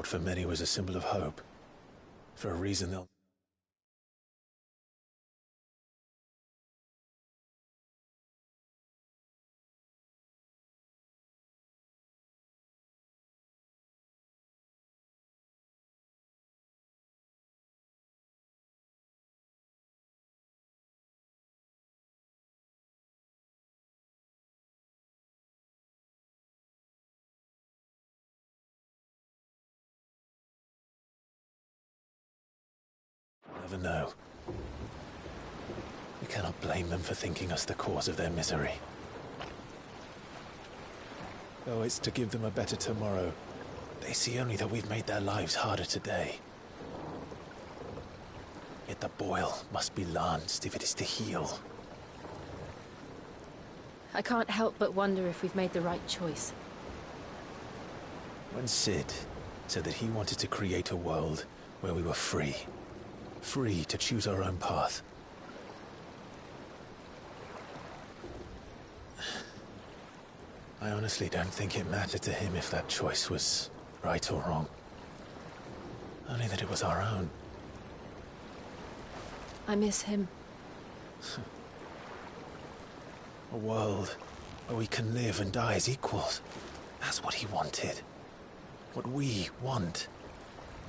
what for many was a symbol of hope. For a reason they'll never know. We cannot blame them for thinking us the cause of their misery. Though it's to give them a better tomorrow, they see only that we've made their lives harder today. Yet the boil must be lanced if it is to heal. I can't help but wonder if we've made the right choice. When Cid said that he wanted to create a world where we were free. Free to choose our own path. I honestly don't think it mattered to him if that choice was right or wrong. Only that it was our own. I miss him. A world where we can live and die as equals. That's what he wanted. What we want.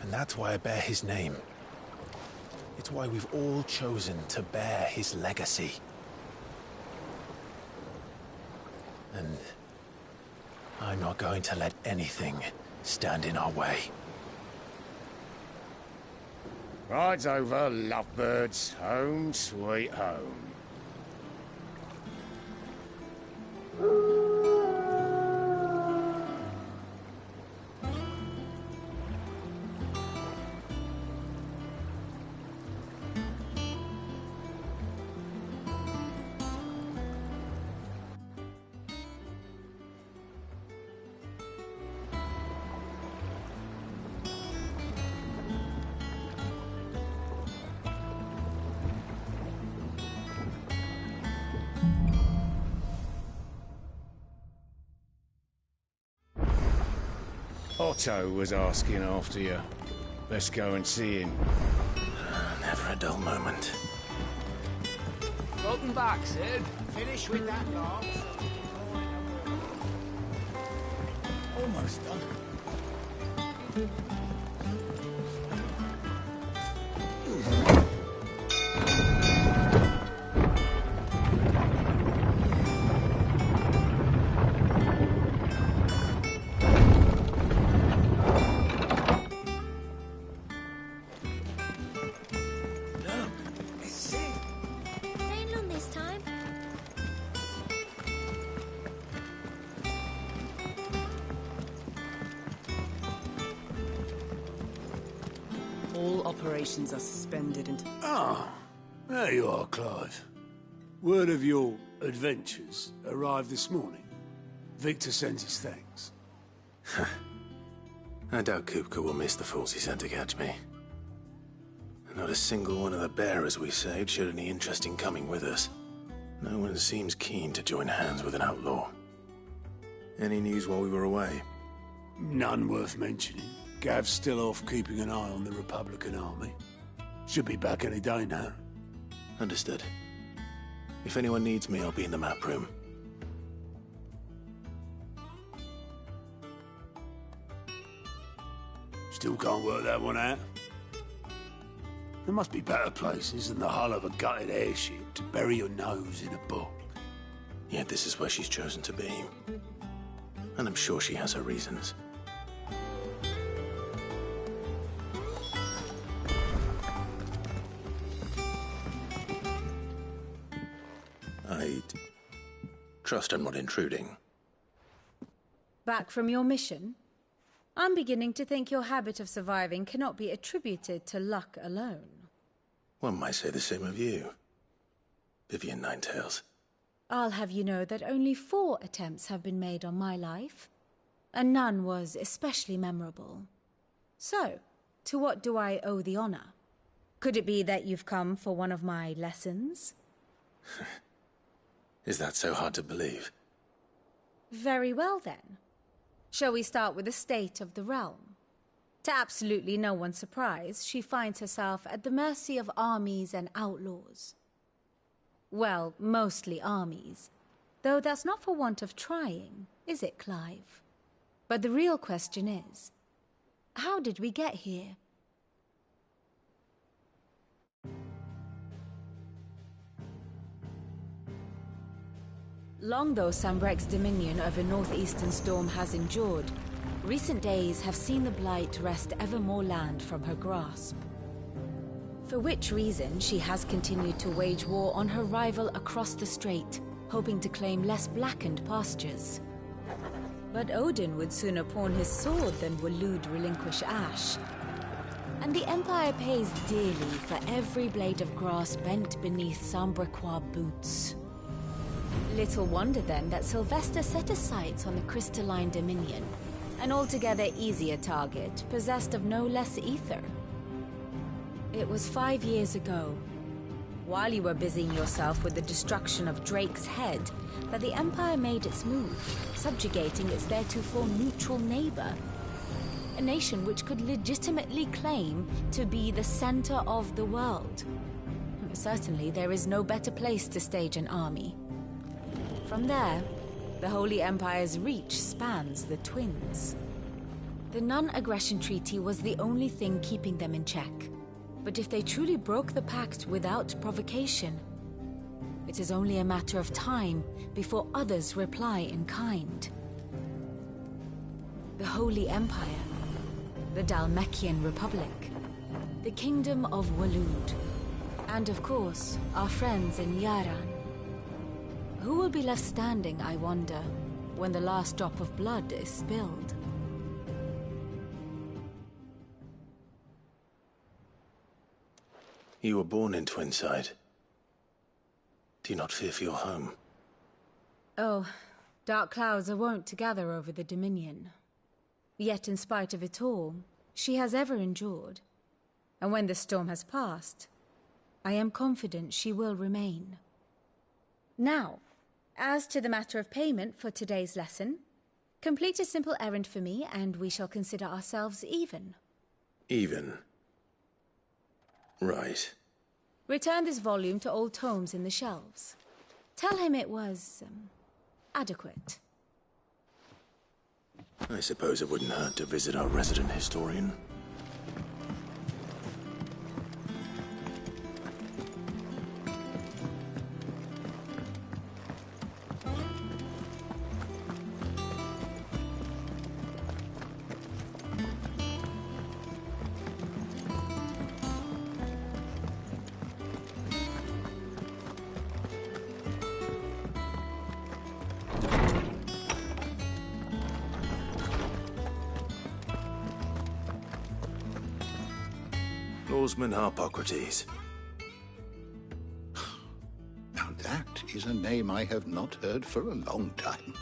And that's why I bear his name. It's why we've all chosen to bear his legacy. And I'm not going to let anything stand in our way. Rides over, lovebirds, home sweet home. Otto was asking after you. Let's go and see him. Never a dull moment. Welcome back, Cid. Finish with that log. Almost done. All operations are suspended until... Ah, there you are, Clive. Word of your adventures arrived this morning. Victor sends his thanks. I doubt Kupka will miss the fools he sent to catch me. Not a single one of the bearers we saved showed any interest in coming with us. No one seems keen to join hands with an outlaw. Any news while we were away? None worth mentioning. Gav's still off keeping an eye on the Republican army. Should be back any day now. Understood. If anyone needs me, I'll be in the map room. Still can't work that one out. There must be better places than the hull of a gutted airship to bury your nose in a book. Yet this is where she's chosen to be. And I'm sure she has her reasons. I trust I'm not intruding. Back from your mission? I'm beginning to think your habit of surviving cannot be attributed to luck alone. One might say the same of you, Vivian Ninetails. I'll have you know that only 4 attempts have been made on my life, and none was especially memorable. So, to what do I owe the honor? Could it be that you've come for one of my lessons? Is that so hard to believe? Very well then. Shall we start with the state of the realm? To absolutely no one's surprise, she finds herself at the mercy of armies and outlaws. Well, mostly armies. Though that's not for want of trying, is it, Clive? But the real question is, how did we get here? Long though Sambrek's dominion over northeastern Storm has endured, recent days have seen the Blight wrest ever more land from her grasp. For which reason she has continued to wage war on her rival across the strait, hoping to claim less blackened pastures. But Odin would sooner pawn his sword than Waloed relinquish Ash. And the Empire pays dearly for every blade of grass bent beneath Sambrequois boots. Little wonder then that Sylvester set his sights on the Crystalline Dominion, an altogether easier target, possessed of no less ether. It was 5 years ago, while you were busying yourself with the destruction of Drake's head, that the Empire made its move, subjugating its theretofore neutral neighbor. A nation which could legitimately claim to be the center of the world. Certainly, there is no better place to stage an army. From there, the Holy Empire's reach spans the Twins. The non-aggression treaty was the only thing keeping them in check. But if they truly broke the pact without provocation, it is only a matter of time before others reply in kind. The Holy Empire, the Dhalmekian Republic, the Kingdom of Waloed, and of course, our friends in Yaran. Who will be left standing, I wonder, when the last drop of blood is spilled? You were born in Twinside. Do you not fear for your home? Oh, dark clouds are wont to gather over the Dominion. Yet in spite of it all, she has ever endured. And when the storm has passed, I am confident she will remain. Now, as to the matter of payment for today's lesson, complete a simple errand for me and we shall consider ourselves even. Even? Right. Return this volume to old tomes in the shelves. Tell him it was, adequate. I suppose it wouldn't hurt to visit our resident historian. Lawsman Harpocrates. Now that is a name I have not heard for a long time.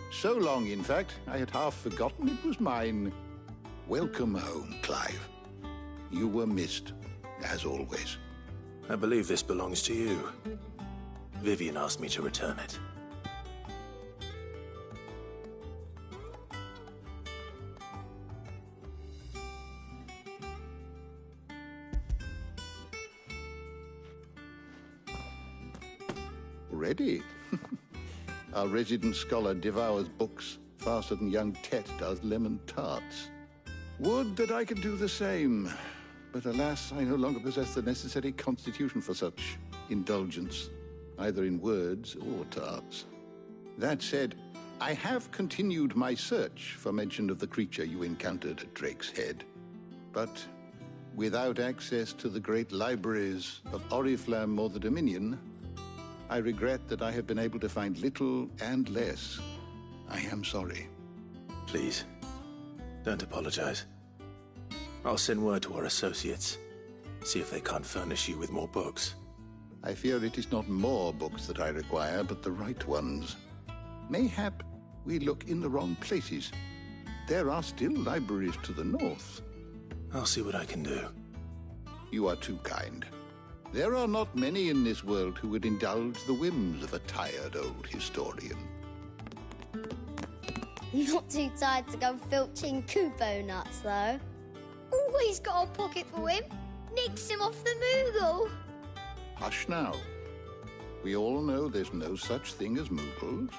So long, in fact, I had half forgotten it was mine. Welcome home, Clive. You were missed, as always. I believe this belongs to you. Vivian asked me to return it. Ready? Our resident scholar devours books faster than young Tet does lemon tarts. Would that I could do the same. But alas, I no longer possess the necessary constitution for such indulgence, either in words or tarts. That said, I have continued my search for mention of the creature you encountered at Drake's Head. But without access to the great libraries of Oriflamme or the Dominion, I regret that I have been able to find little and less. I am sorry. Please, don't apologize. I'll send word to our associates. See if they can't furnish you with more books. I fear it is not more books that I require, but the right ones. Mayhap we look in the wrong places. There are still libraries to the north. I'll see what I can do. You are too kind. There are not many in this world who would indulge the whims of a tired old historian. Not too tired to go filching Kupo nuts, though. Always got a pocket for him. Nicks him off the Moogle. Hush now. We all know there's no such thing as Moogles.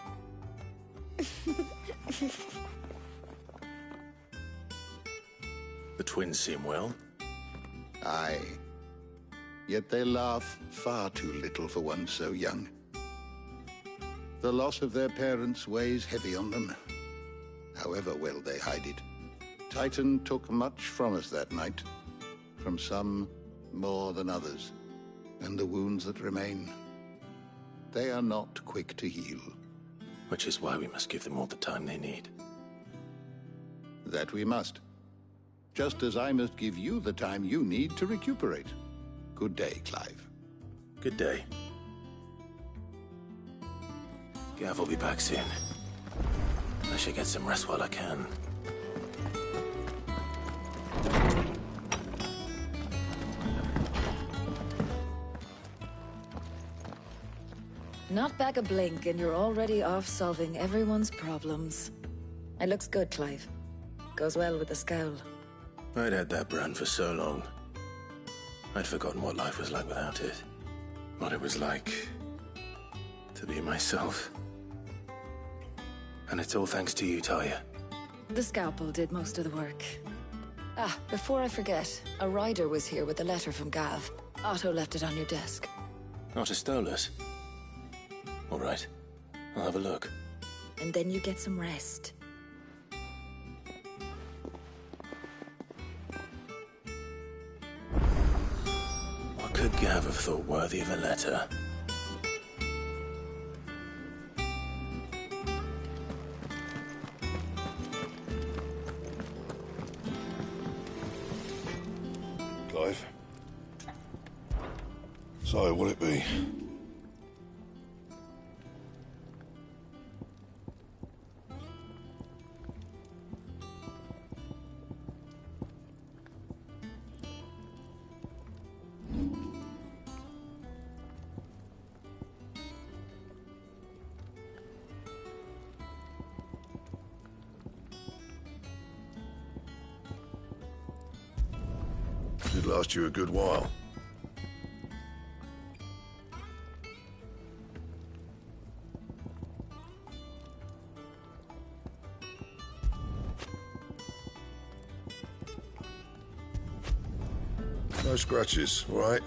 The twins seem well. Aye. Yet they laugh far too little for one so young. The loss of their parents weighs heavy on them, however well they hide it. Titan took much from us that night, from some more than others, and the wounds that remain, they are not quick to heal. Which is why we must give them all the time they need. That we must. Just as I must give you the time you need to recuperate. Good day, Clive. Good day. Gav will be back soon. I should get some rest while I can. Not back a blink and you're already off solving everyone's problems. It looks good, Clive. Goes well with the scowl. I'd had that brand for so long. I'd forgotten what life was like without it. What it was like to be myself. And it's all thanks to you, Talia. The scalpel did most of the work. Ah, before I forget, a rider was here with a letter from Gav. Otto left it on your desk. Otto stole us. All right, I'll have a look. And then you get some rest. What could Gav have thought worthy of a letter? Clive? So, what'll it be? Should last you a good while. No scratches, all right?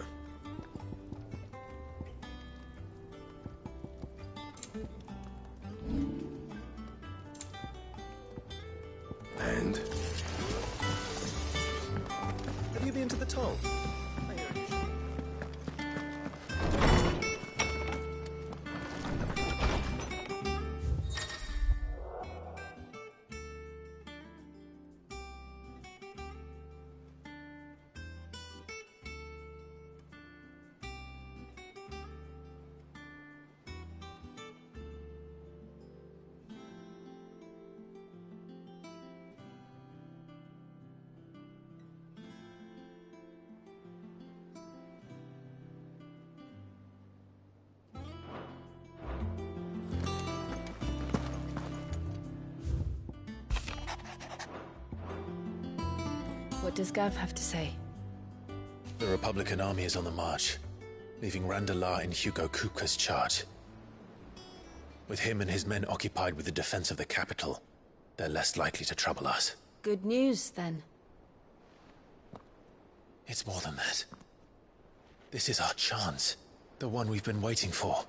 And? Have you been to the toll? What does Gav have to say? The Republican army is on the march, leaving Randalar in Hugo Kupka's charge. With him and his men occupied with the defense of the capital, they're less likely to trouble us. Good news, then. It's more than that. This is our chance. The one we've been waiting for.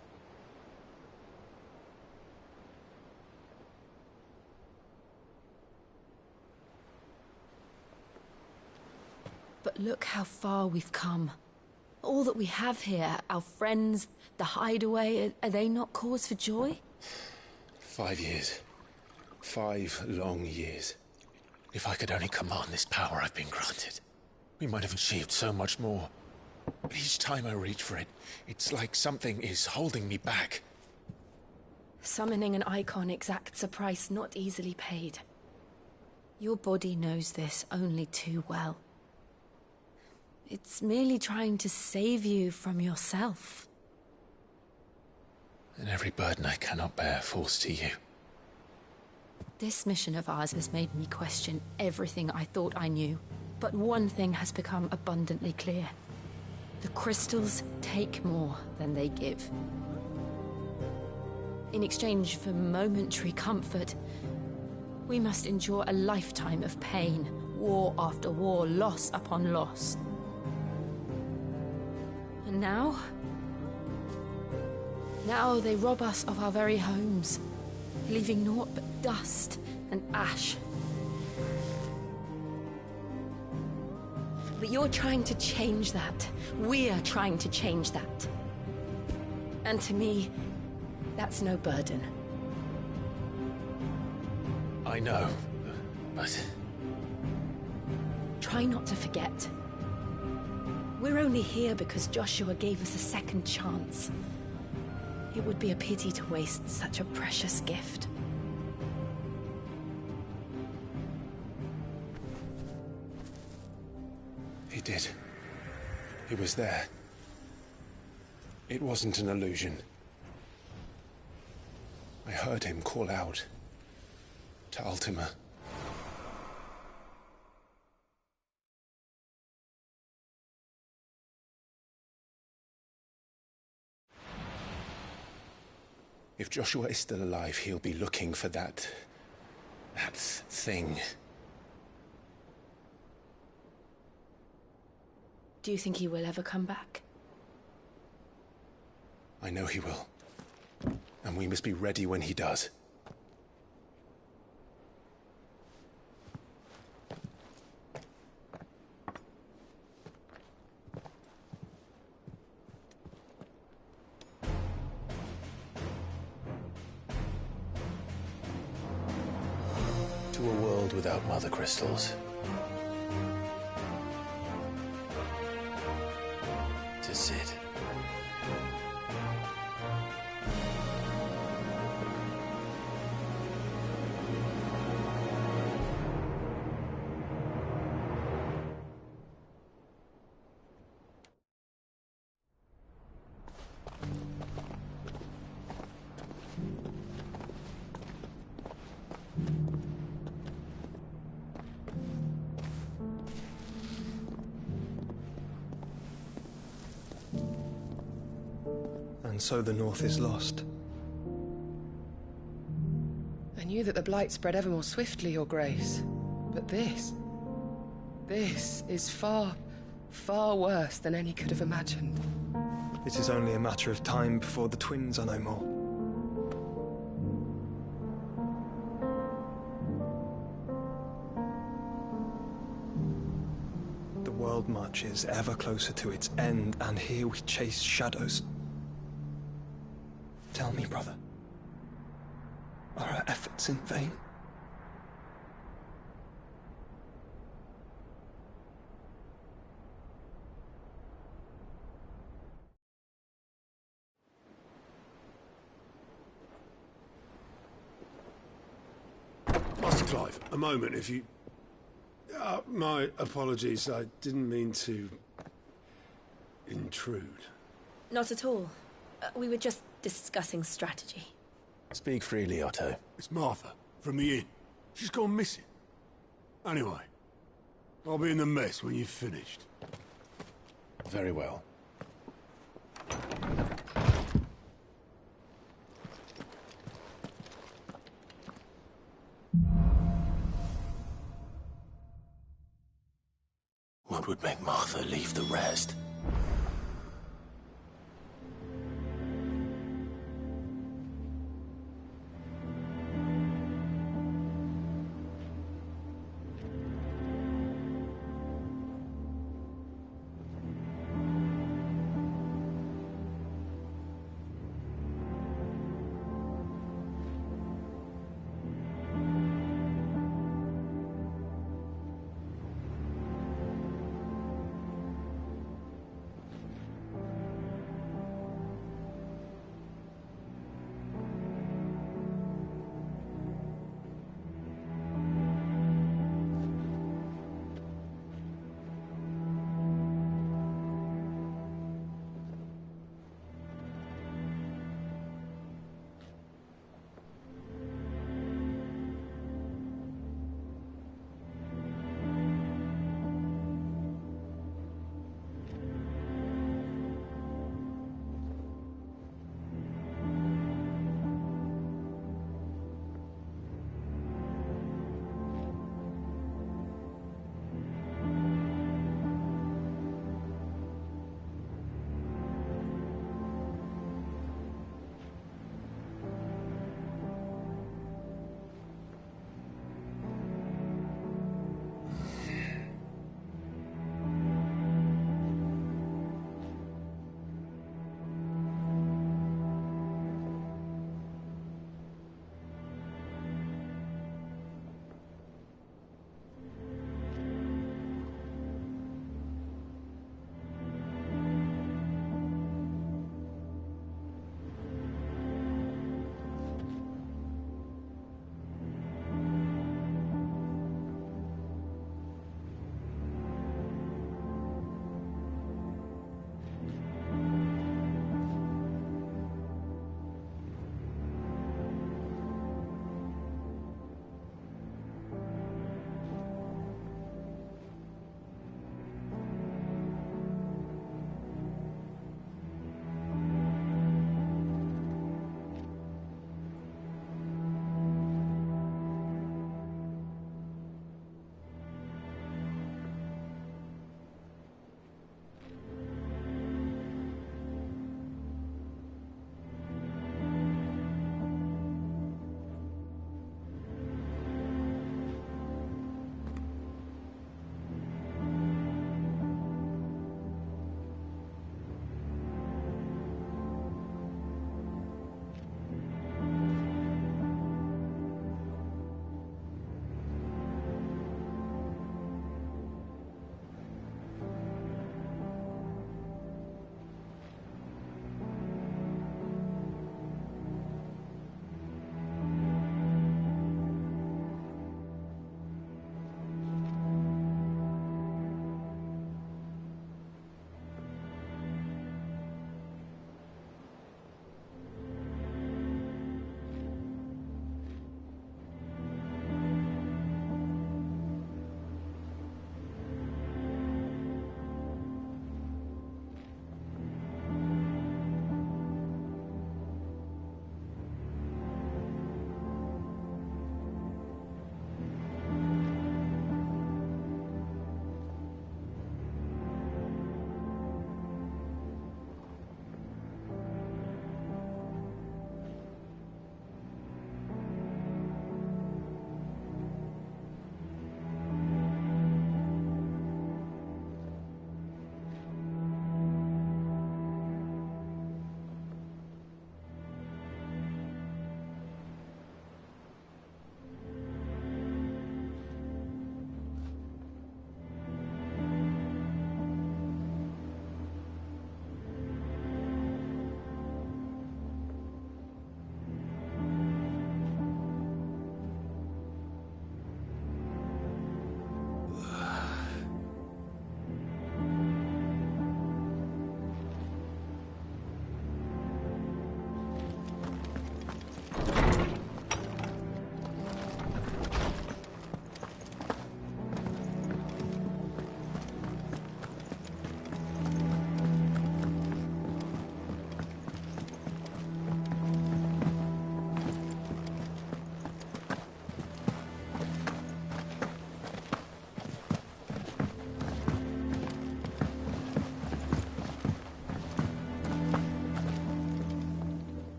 But look how far we've come. All that we have here, our friends, the hideaway, are they not cause for joy? 5 years. 5 long years. If I could only command this power I've been granted, we might have achieved so much more. But each time I reach for it, it's like something is holding me back. Summoning an icon exacts a price not easily paid. Your body knows this only too well. It's merely trying to save you from yourself. And every burden I cannot bear falls to you. This mission of ours has made me question everything I thought I knew. But one thing has become abundantly clear. The crystals take more than they give. In exchange for momentary comfort, we must endure a lifetime of pain, war after war, loss upon loss. And now they rob us of our very homes, leaving naught but dust and ash. But you're trying to change that. We're trying to change that. And to me, that's no burden. I know, but... Try not to forget. We're only here because Joshua gave us a second chance. It would be a pity to waste such a precious gift. He did. He was there. It wasn't an illusion. I heard him call out to Ultima. If Joshua is still alive, he'll be looking for that thing. Do you think he will ever come back? I know he will. And we must be ready when he does. To a world without mother crystals. To Cid. And so the North is lost. I knew that the Blight spread ever more swiftly, Your Grace. But this is far, far worse than any could have imagined. It is only a matter of time before the twins are no more. The world marches ever closer to its end, and here we chase shadows. Tell me, brother, are our efforts in vain? Master Clive, a moment, if you... my apologies, I didn't mean to... intrude. Not at all. We were just discussing strategy. Speak freely, Otto. It's Martha, from the inn. She's gone missing. Anyway, I'll be in the mess when you've finished. Very well. What would make Martha leave the rest?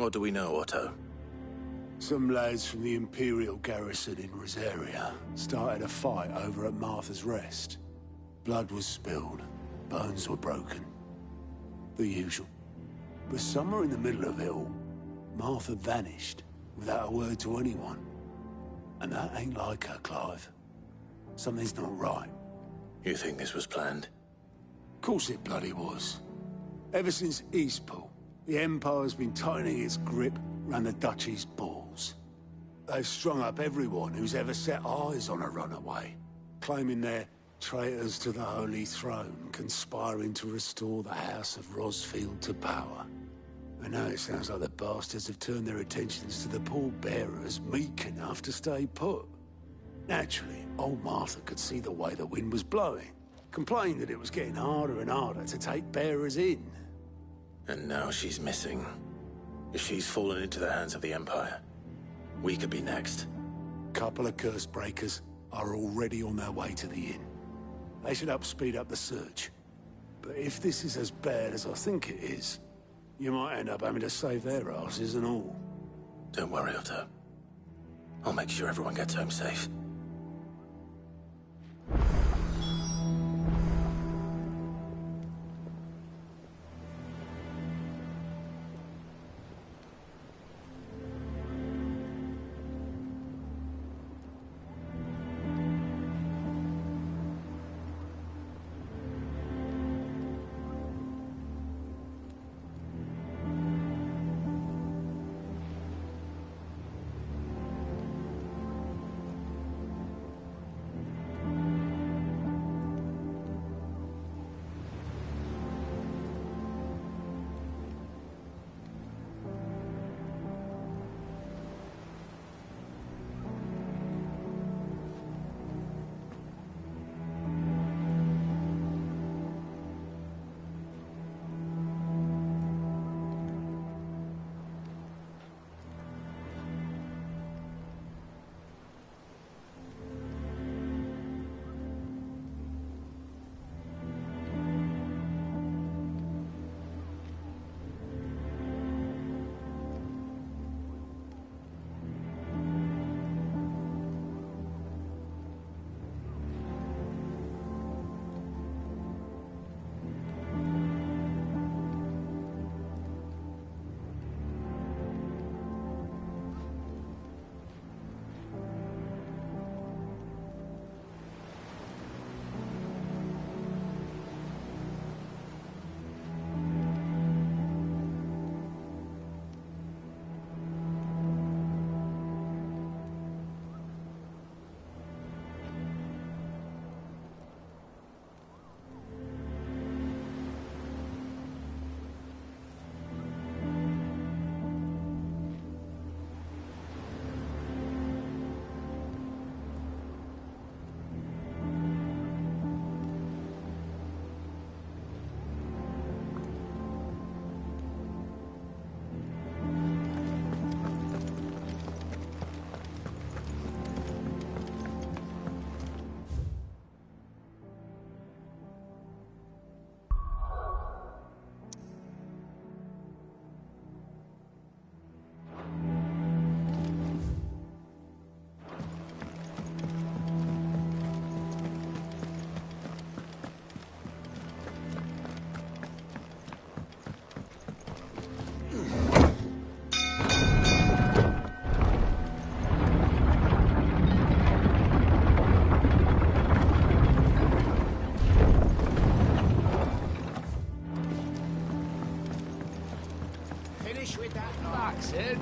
What do we know, Otto? Some lads from the Imperial garrison in Rosaria started a fight over at Martha's Rest. Blood was spilled, bones were broken. The usual. But somewhere in the middle of it all, Martha vanished without a word to anyone. And that ain't like her, Clive. Something's not right. You think this was planned? Of course it bloody was. Ever since Eastpool, the Empire's been tightening its grip around the Duchy's balls. They've strung up everyone who's ever set eyes on a runaway, claiming they're traitors to the Holy Throne, conspiring to restore the House of Rosfield to power. And now it sounds like the bastards have turned their attentions to the pallbearers meek enough to stay put. Naturally, old Martha could see the way the wind was blowing, complained that it was getting harder and harder to take bearers in. And now she's missing. If she's fallen into the hands of the Empire, we could be next. Couple of curse breakers are already on their way to the inn. They should help speed up the search. But if this is as bad as I think it is, you might end up having to save their asses and all. Don't worry, Otto. I'll make sure everyone gets home safe. With that back, Sid.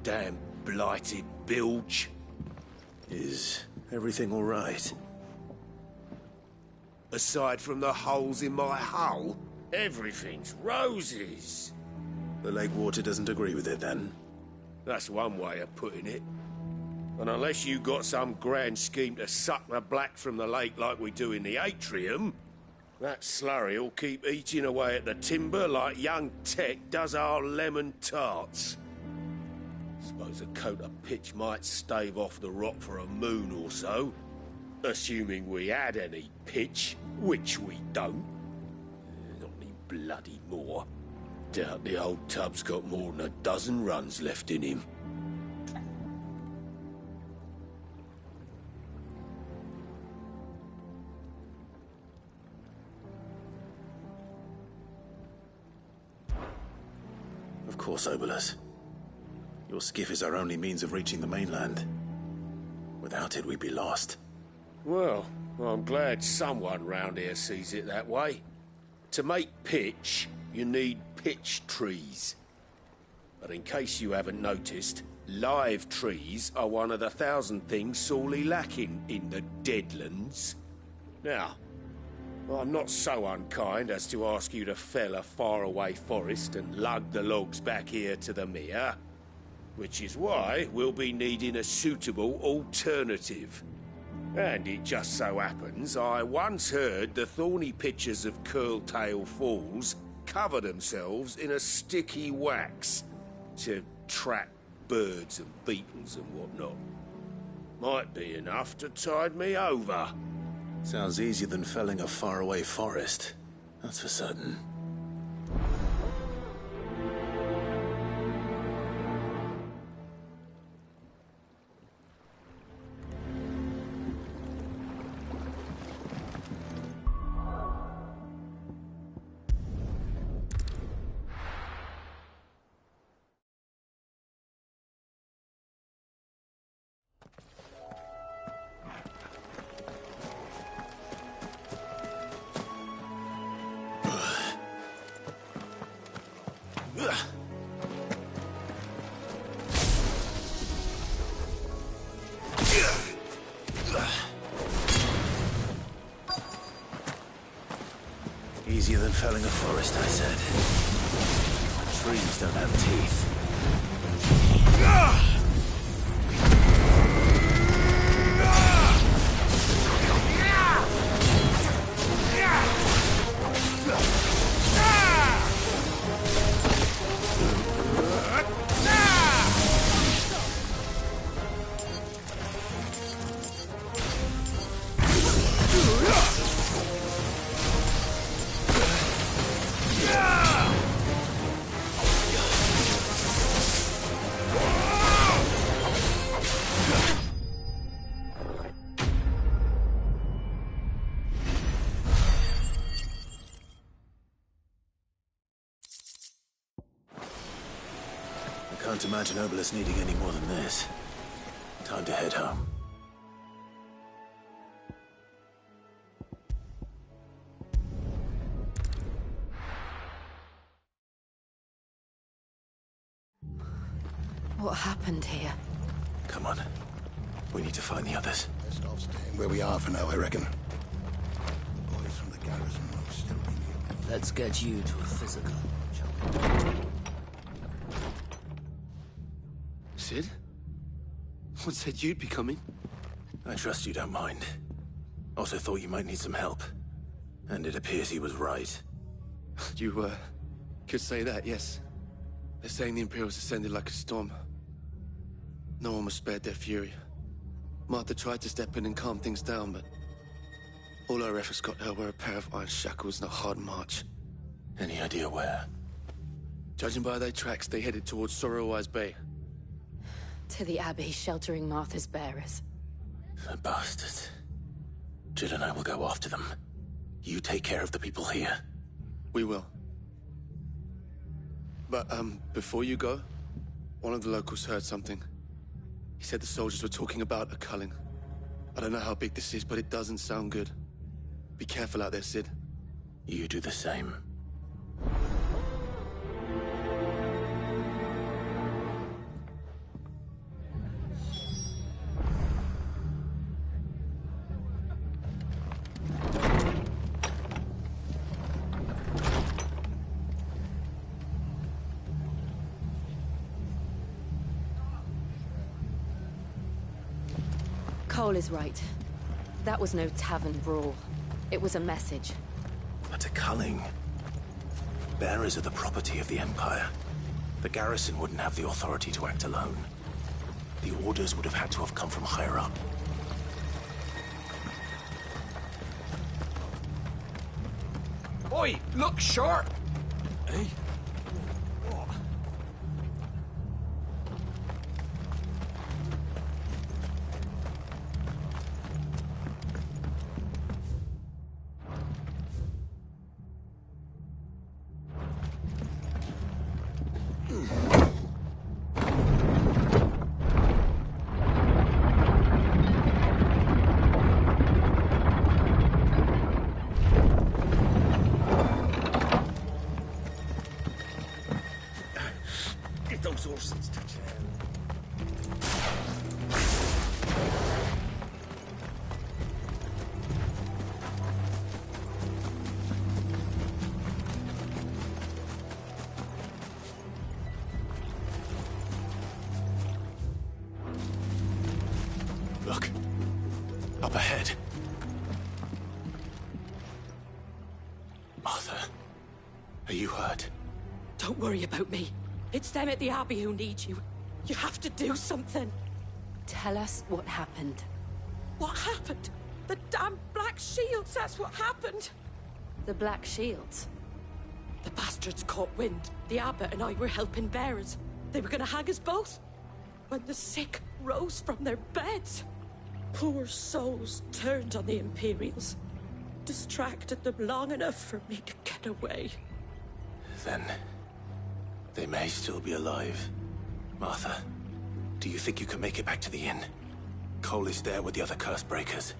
Damn blighted bilge. Is everything all right? Aside from the holes in my hull, everything's roses. The lake water doesn't agree with it, then? That's one way of putting it. And unless you got some grand scheme to suck the black from the lake like we do in the atrium, that slurry'll keep eating away at the timber like young Tech does our lemon tarts. Suppose a coat of pitch might stave off the rot for a moon or so, Assuming we had any pitch, which we don't. Not any bloody more. Doubt the old tub's got more than a dozen runs left in him. Of course, Obolus. Your skiff is our only means of reaching the mainland. Without it, we'd be lost. Well, I'm glad someone round here sees it that way. To make pitch, you need pitch trees. But in case you haven't noticed, live trees are one of the 1,000 things sorely lacking in the Deadlands. Now, I'm not so unkind as to ask you to fell a faraway forest and lug the logs back here to the Mere, which is why we'll be needing a suitable alternative. And it just so happens I once heard the thorny pitchers of Curltail Falls cover themselves in a sticky wax to trap birds and beetles and whatnot. Might be enough to tide me over. Sounds easier than felling a faraway forest. That's for certain. Easier than felling a forest, I said. Trees don't have teeth. Can't imagine Obolus needing any more than this. Time to head home. What happened here? Come on. We need to find the others. Best off staying where we are for now, I reckon. The boys from the garrison will still be near. Let's get you to a physical, shall we? Sid? What said you'd be coming? I trust you don't mind. Also thought you might need some help. And it appears he was right. You, could say that, yes. They're saying the Imperials ascended like a storm. No one was spared their fury. Martha tried to step in and calm things down, but all our efforts got her were a pair of iron shackles and a hard march. Any idea where? Judging by their tracks, they headed towards Sorrowwise Bay. To the Abbey, sheltering Martha's bearers. The bastards. Jill and I will go after them. You take care of the people here. We will. But, before you go, one of the locals heard something. He said the soldiers were talking about a culling. I don't know how big this is, but it doesn't sound good. Be careful out there, Sid. You do the same. Cole is right. That was no tavern brawl. It was a message. But a culling. Bearers are the property of the Empire. The garrison wouldn't have the authority to act alone. The orders would have had to have come from higher up. Oi, look sharp! Eh? Get those horses to Look. Up ahead. Martha, are you hurt? Don't worry about me. It's them at the Abbey who need you. You have to do something. Tell us what happened. What happened? The damn Black Shields, that's what happened. The Black Shields? The bastards caught wind. The Abbot and I were helping bearers. They were gonna hang us both. When the sick rose from their beds, poor souls turned on the Imperials. Distracted them long enough for me to get away. Then they may still be alive. Martha, do you think you can make it back to the inn? Cole is there with the other curse breakers.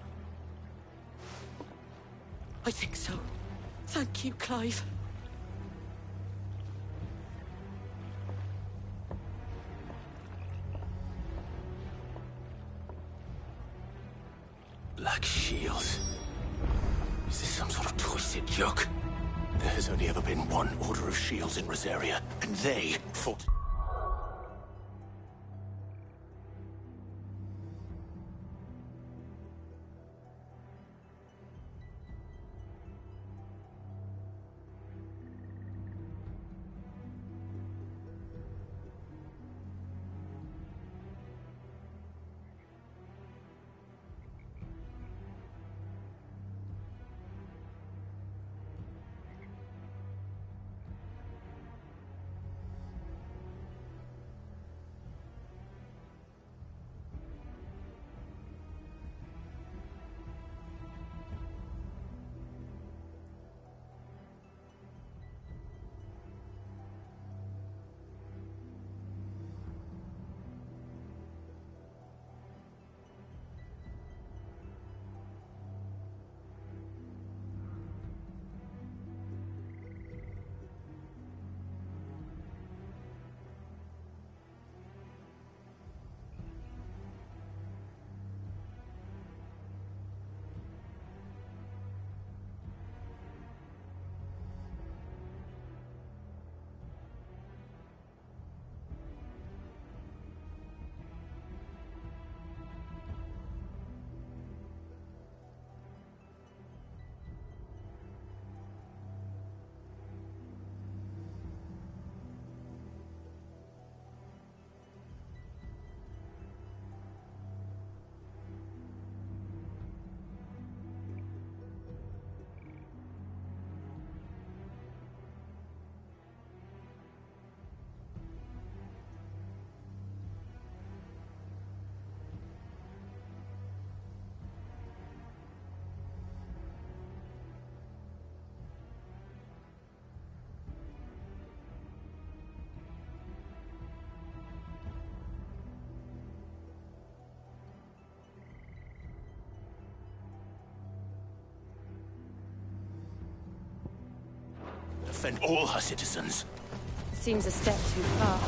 I think so. Thank you, Clive. Black Shields. Is this some sort of twisted joke? There has only ever been one Order of Shields in Rosaria, and they fought... Defend all her citizens. Seems a step too far,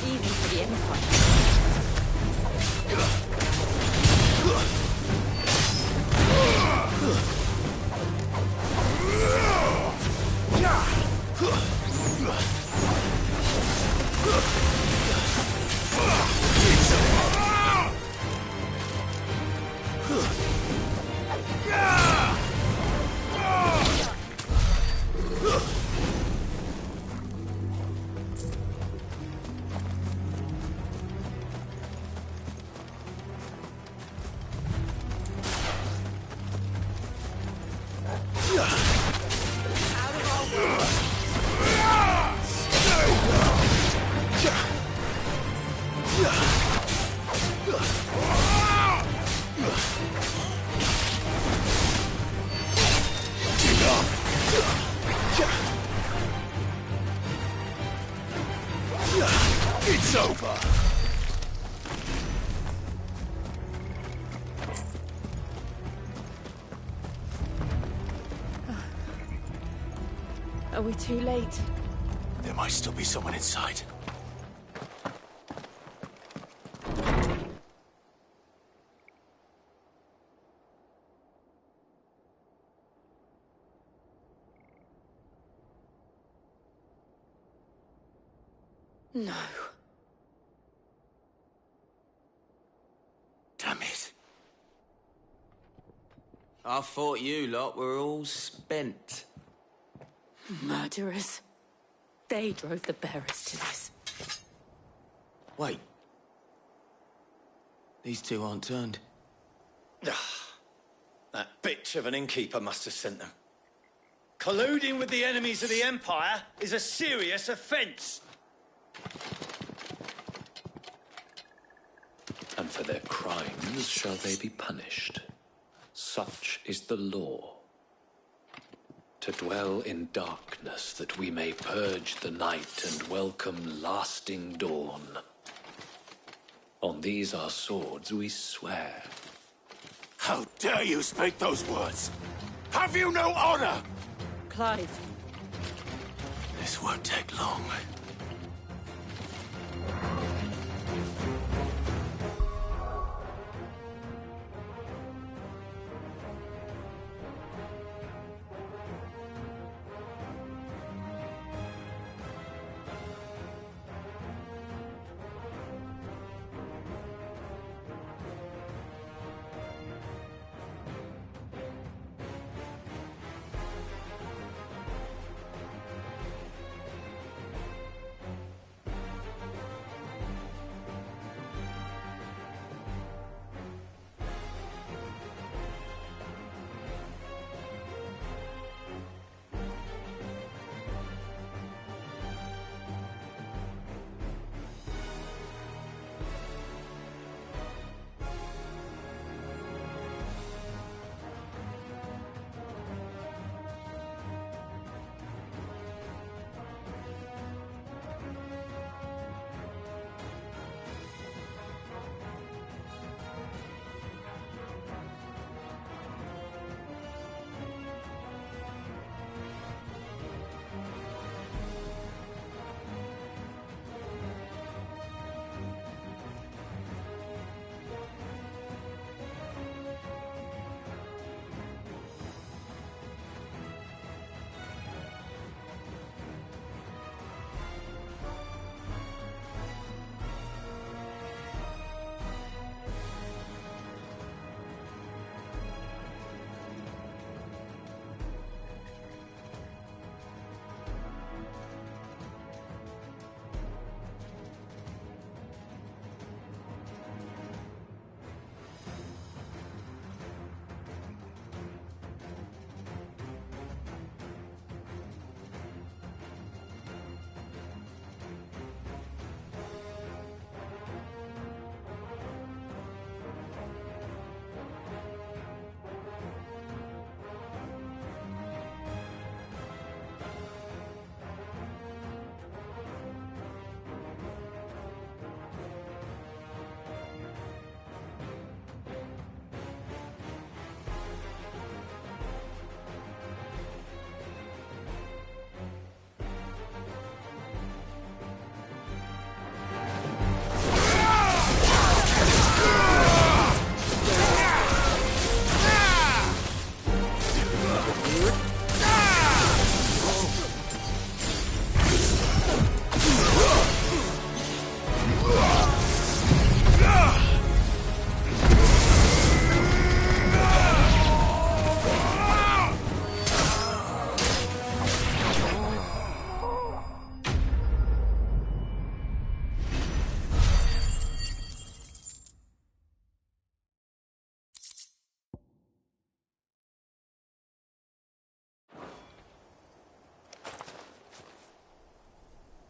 even for the Empire. It's over. Are we too late? There might still be someone inside. No. Damn it. I thought you lot were all spent. Murderers. They drove the bearers to this. Wait. These two aren't turned. That bitch of an innkeeper must have sent them. Colluding with the enemies of the Empire is a serious offence. And for their crimes shall they be punished. Such is the law. To dwell in darkness that we may purge the night and welcome lasting dawn. On these our swords we swear. How dare you speak those words? Have you no honor? Clive. This won't take long.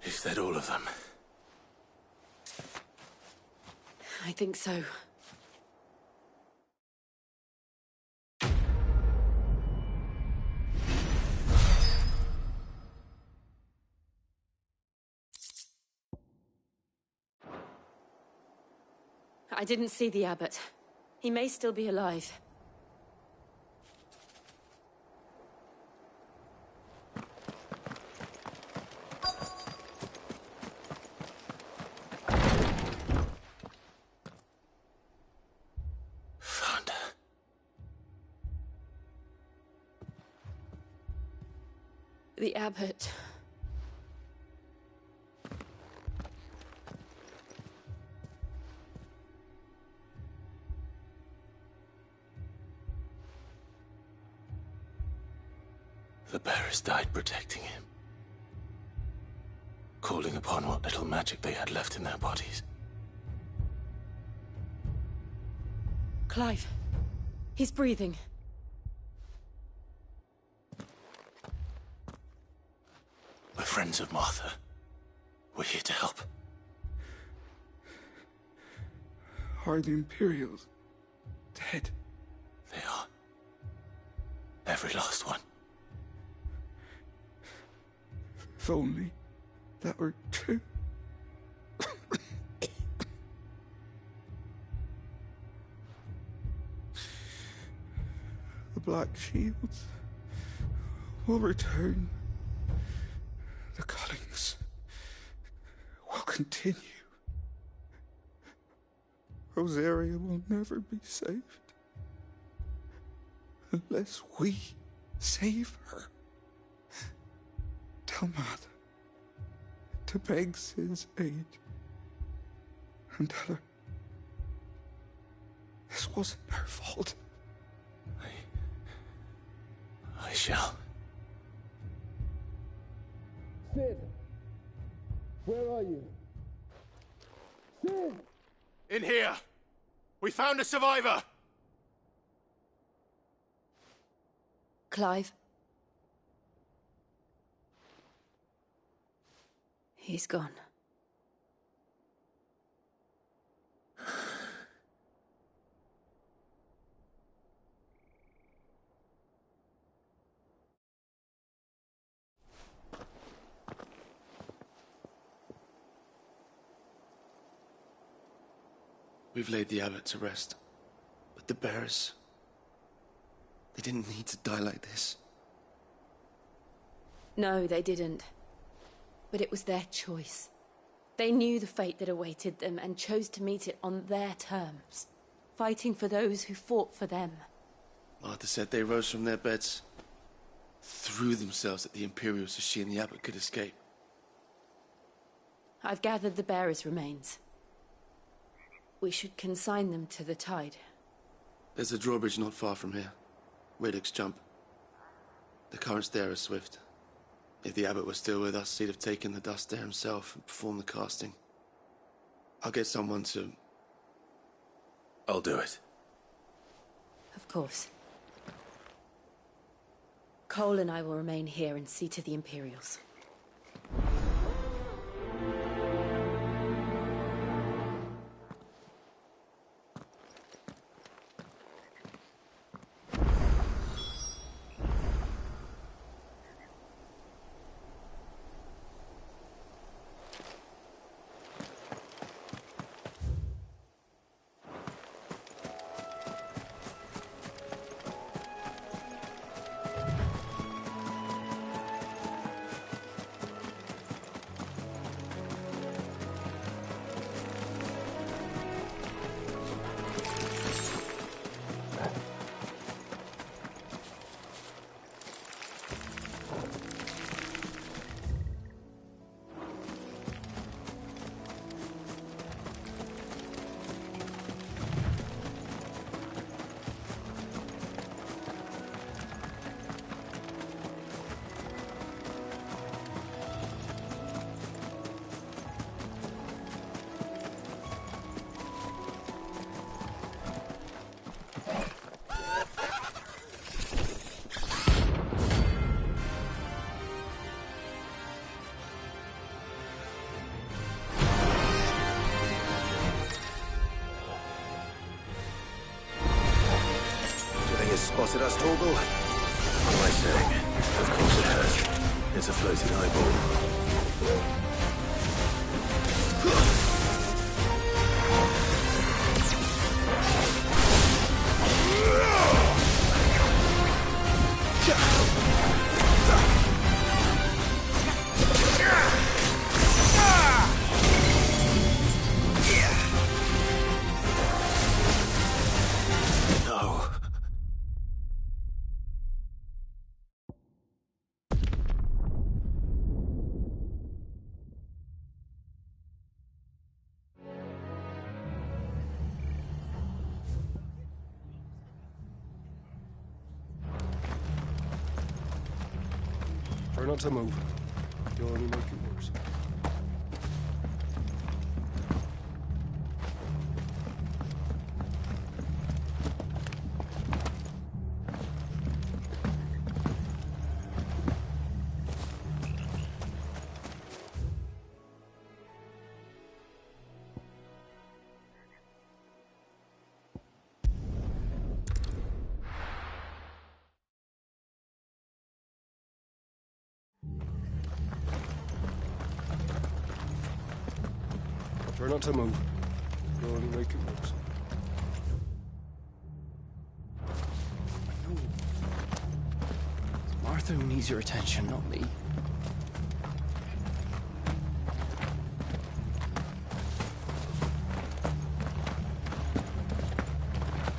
Is that all of them? I think so. I didn't see the abbot. He may still be alive. Found her. The abbot. The bearers died protecting him. Calling upon what little magic they had left in their bodies. Clive. He's breathing. We're friends of Martha. We're here to help. Are the Imperials dead? They are. Every last one. If only that were true. The Black Shields will return. The Cullings will continue. Rosaria will never be saved unless we save her. Tell Mother to beg Sid's aid and tell her this wasn't her fault. I shall. Sid! Where are you? Sid! In here! We found a survivor! Clive. He's gone. We've laid the abbot to rest. But the bearers... they didn't need to die like this. No, they didn't. But it was their choice. They knew the fate that awaited them and chose to meet it on their terms, fighting for those who fought for them. Martha said they rose from their beds, threw themselves at the Imperials so she and the abbot could escape. I've gathered the bearers' remains. We should consign them to the tide. There's a drawbridge not far from here. Radix Jump. The currents there are swift. If the abbot was still with us, he'd have taken the dust there himself and performed the casting. I'll get someone to... I'll do it. Of course. Cole and I will remain here and see to the Imperials. Spotted us, Torgal? What am I saying? Of course it has. It's a floating eyeball. not to move. You'll only make it worse. Try not to move. You'll only make it worse. I know. It's Martha who needs your attention, not me.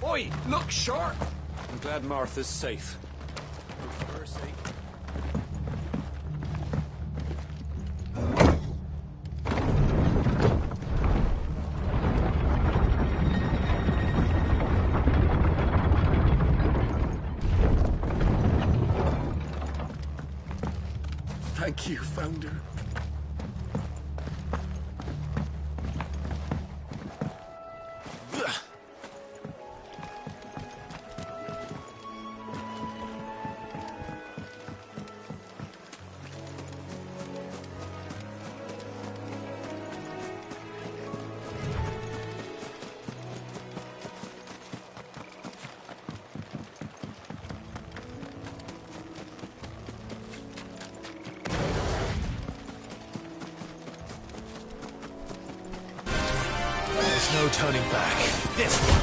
Oi, look sharp! I'm glad Martha's safe. For her sake. Thank you, Founder. There's no turning back. This one.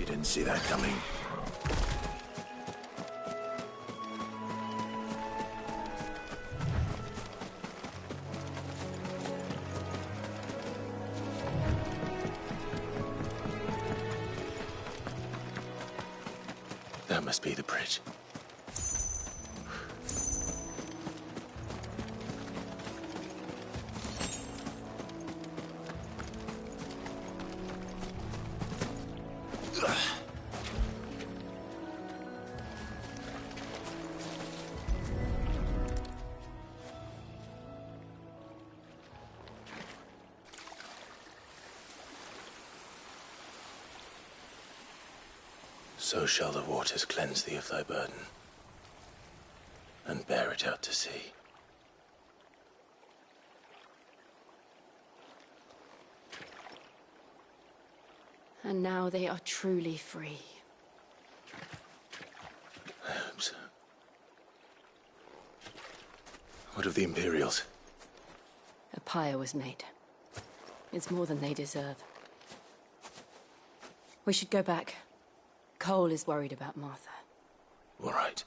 Didn't see that coming. That must be the bridge. So shall the waters cleanse thee of thy burden, and bear it out to sea. And now they are truly free. I hope so. What of the Imperials? A pyre was made. It's more than they deserve. We should go back. Cole is worried about Martha. All right.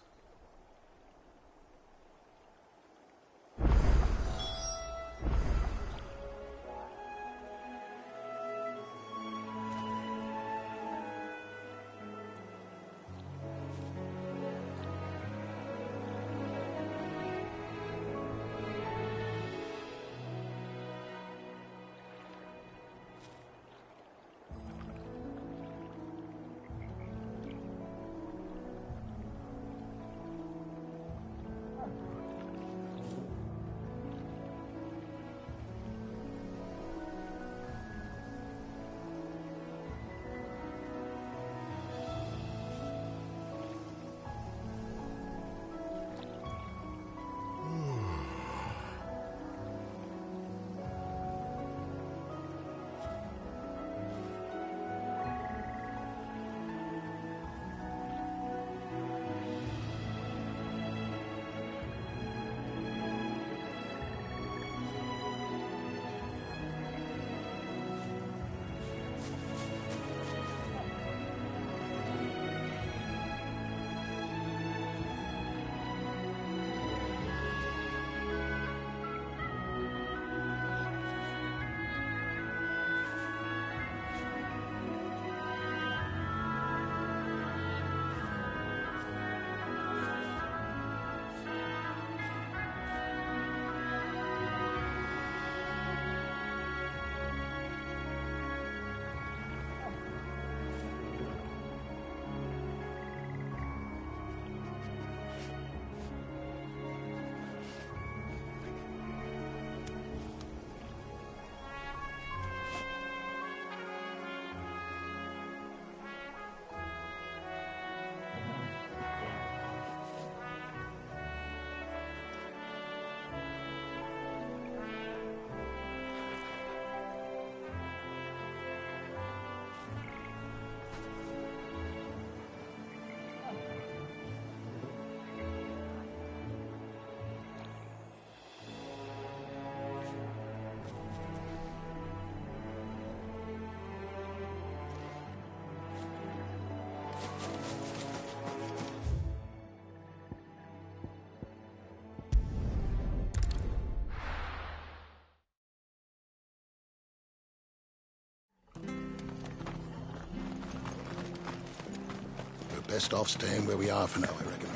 Best off staying where we are for now, I reckon.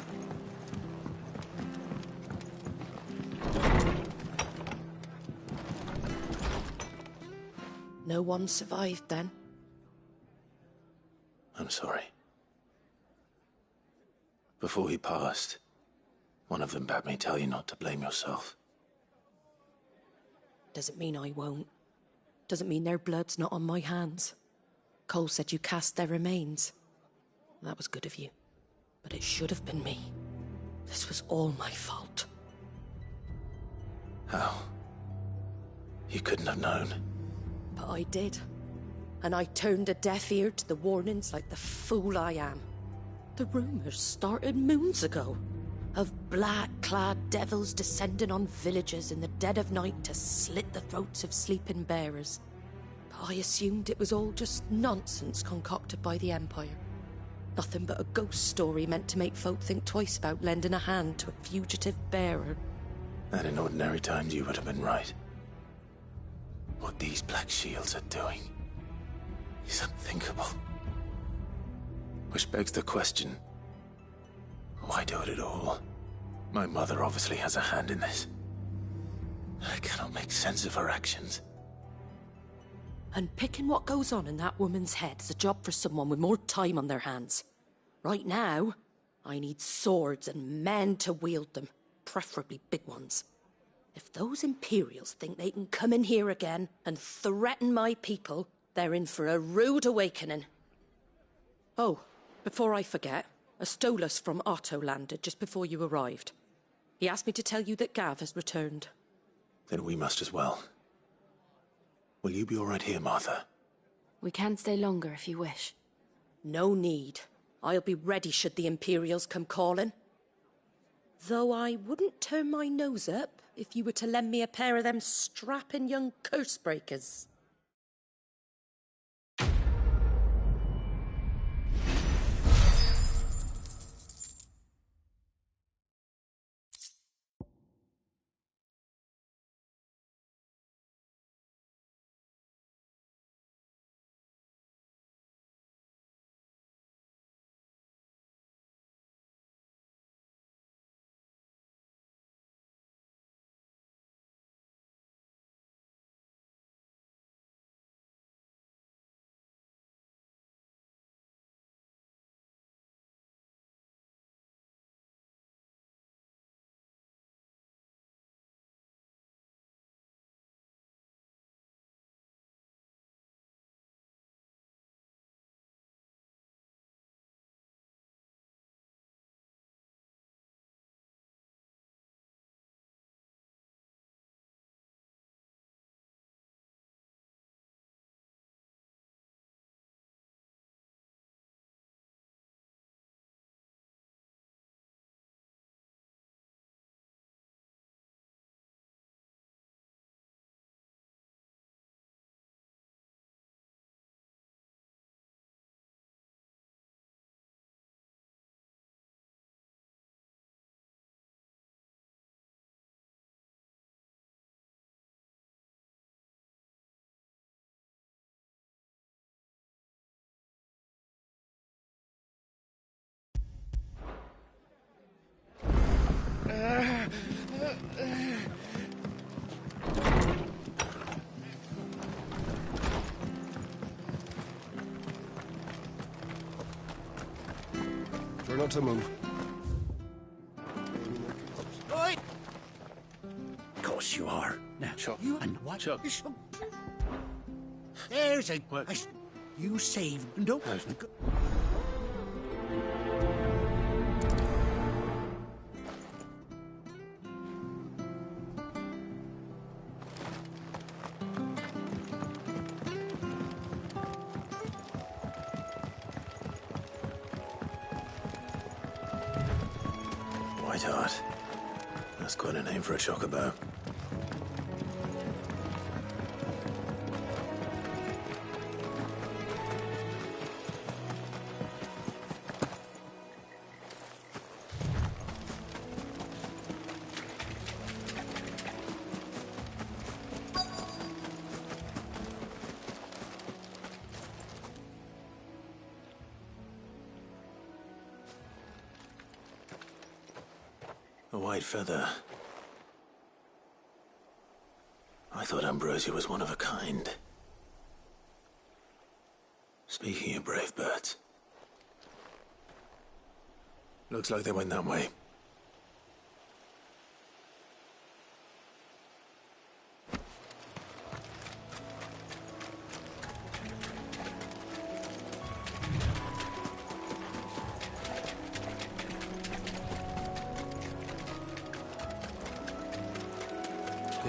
No one survived then? I'm sorry. Before he passed, one of them bade me tell you not to blame yourself. Doesn't mean I won't. Doesn't mean their blood's not on my hands. Cole said you cast their remains. That was good of you. But it should have been me. This was all my fault. How? You couldn't have known. But I did. And I turned a deaf ear to the warnings like the fool I am. The rumors started moons ago. Of black-clad devils descending on villages in the dead of night to slit the throats of sleeping bearers. But I assumed it was all just nonsense concocted by the Empire. Nothing but a ghost story meant to make folk think twice about lending a hand to a fugitive bearer. And in ordinary times you would have been right. What these Black Shields are doing is unthinkable. Which begs the question, why do it at all? My mother obviously has a hand in this. I cannot make sense of her actions. And picking what goes on in that woman's head is a job for someone with more time on their hands. Right now, I need swords and men to wield them, preferably big ones. If those Imperials think they can come in here again and threaten my people, they're in for a rude awakening. Oh, before I forget, a Stolas from Otto landed just before you arrived. He asked me to tell you that Gav has returned. Then we must as well. Will you be all right here, Martha? We can stay longer if you wish. No need. I'll be ready should the Imperials come calling. Though I wouldn't turn my nose up if you were to lend me a pair of them strapping young cursebreakers. Try not to move. Oi! Of course you are. Now, Chuck. you and what? Chuck. There's a... You save... No. Whiteheart. That's quite a name for a chocobo. A white feather. I thought Ambrosia was one of a kind. Speaking of brave birds. Looks like they went that way.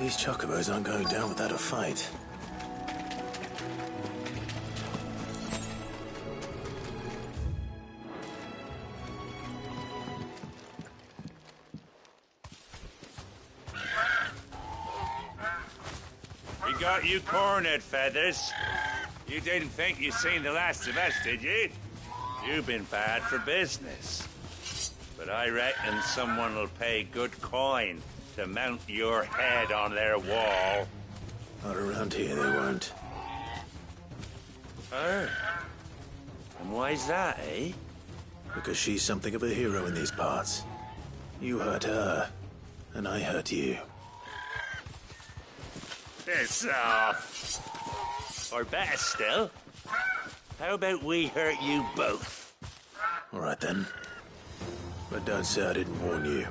These chocobos aren't going down without a fight. We got you cornered, Feathers. You didn't think you'd seen the last of us, did you? You've been bad for business. But I reckon someone will pay good coin to mount your head on their wall. Not around here, they won't. Oh. And why's that, eh? Because she's something of a hero in these parts. You hurt her, and I hurt you. Piss off. Or better still, how about we hurt you both? All right, then. But don't say I didn't warn you.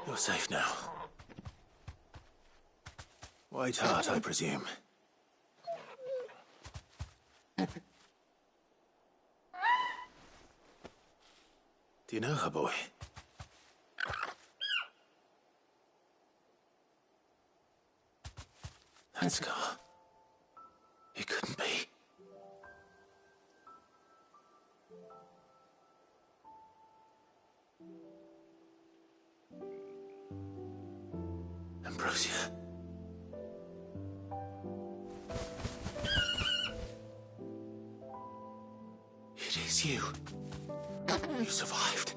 You're safe now. White Hart, I presume. Do you know her, boy? That scar. It couldn't be. Ambrosia. It is you. You survived.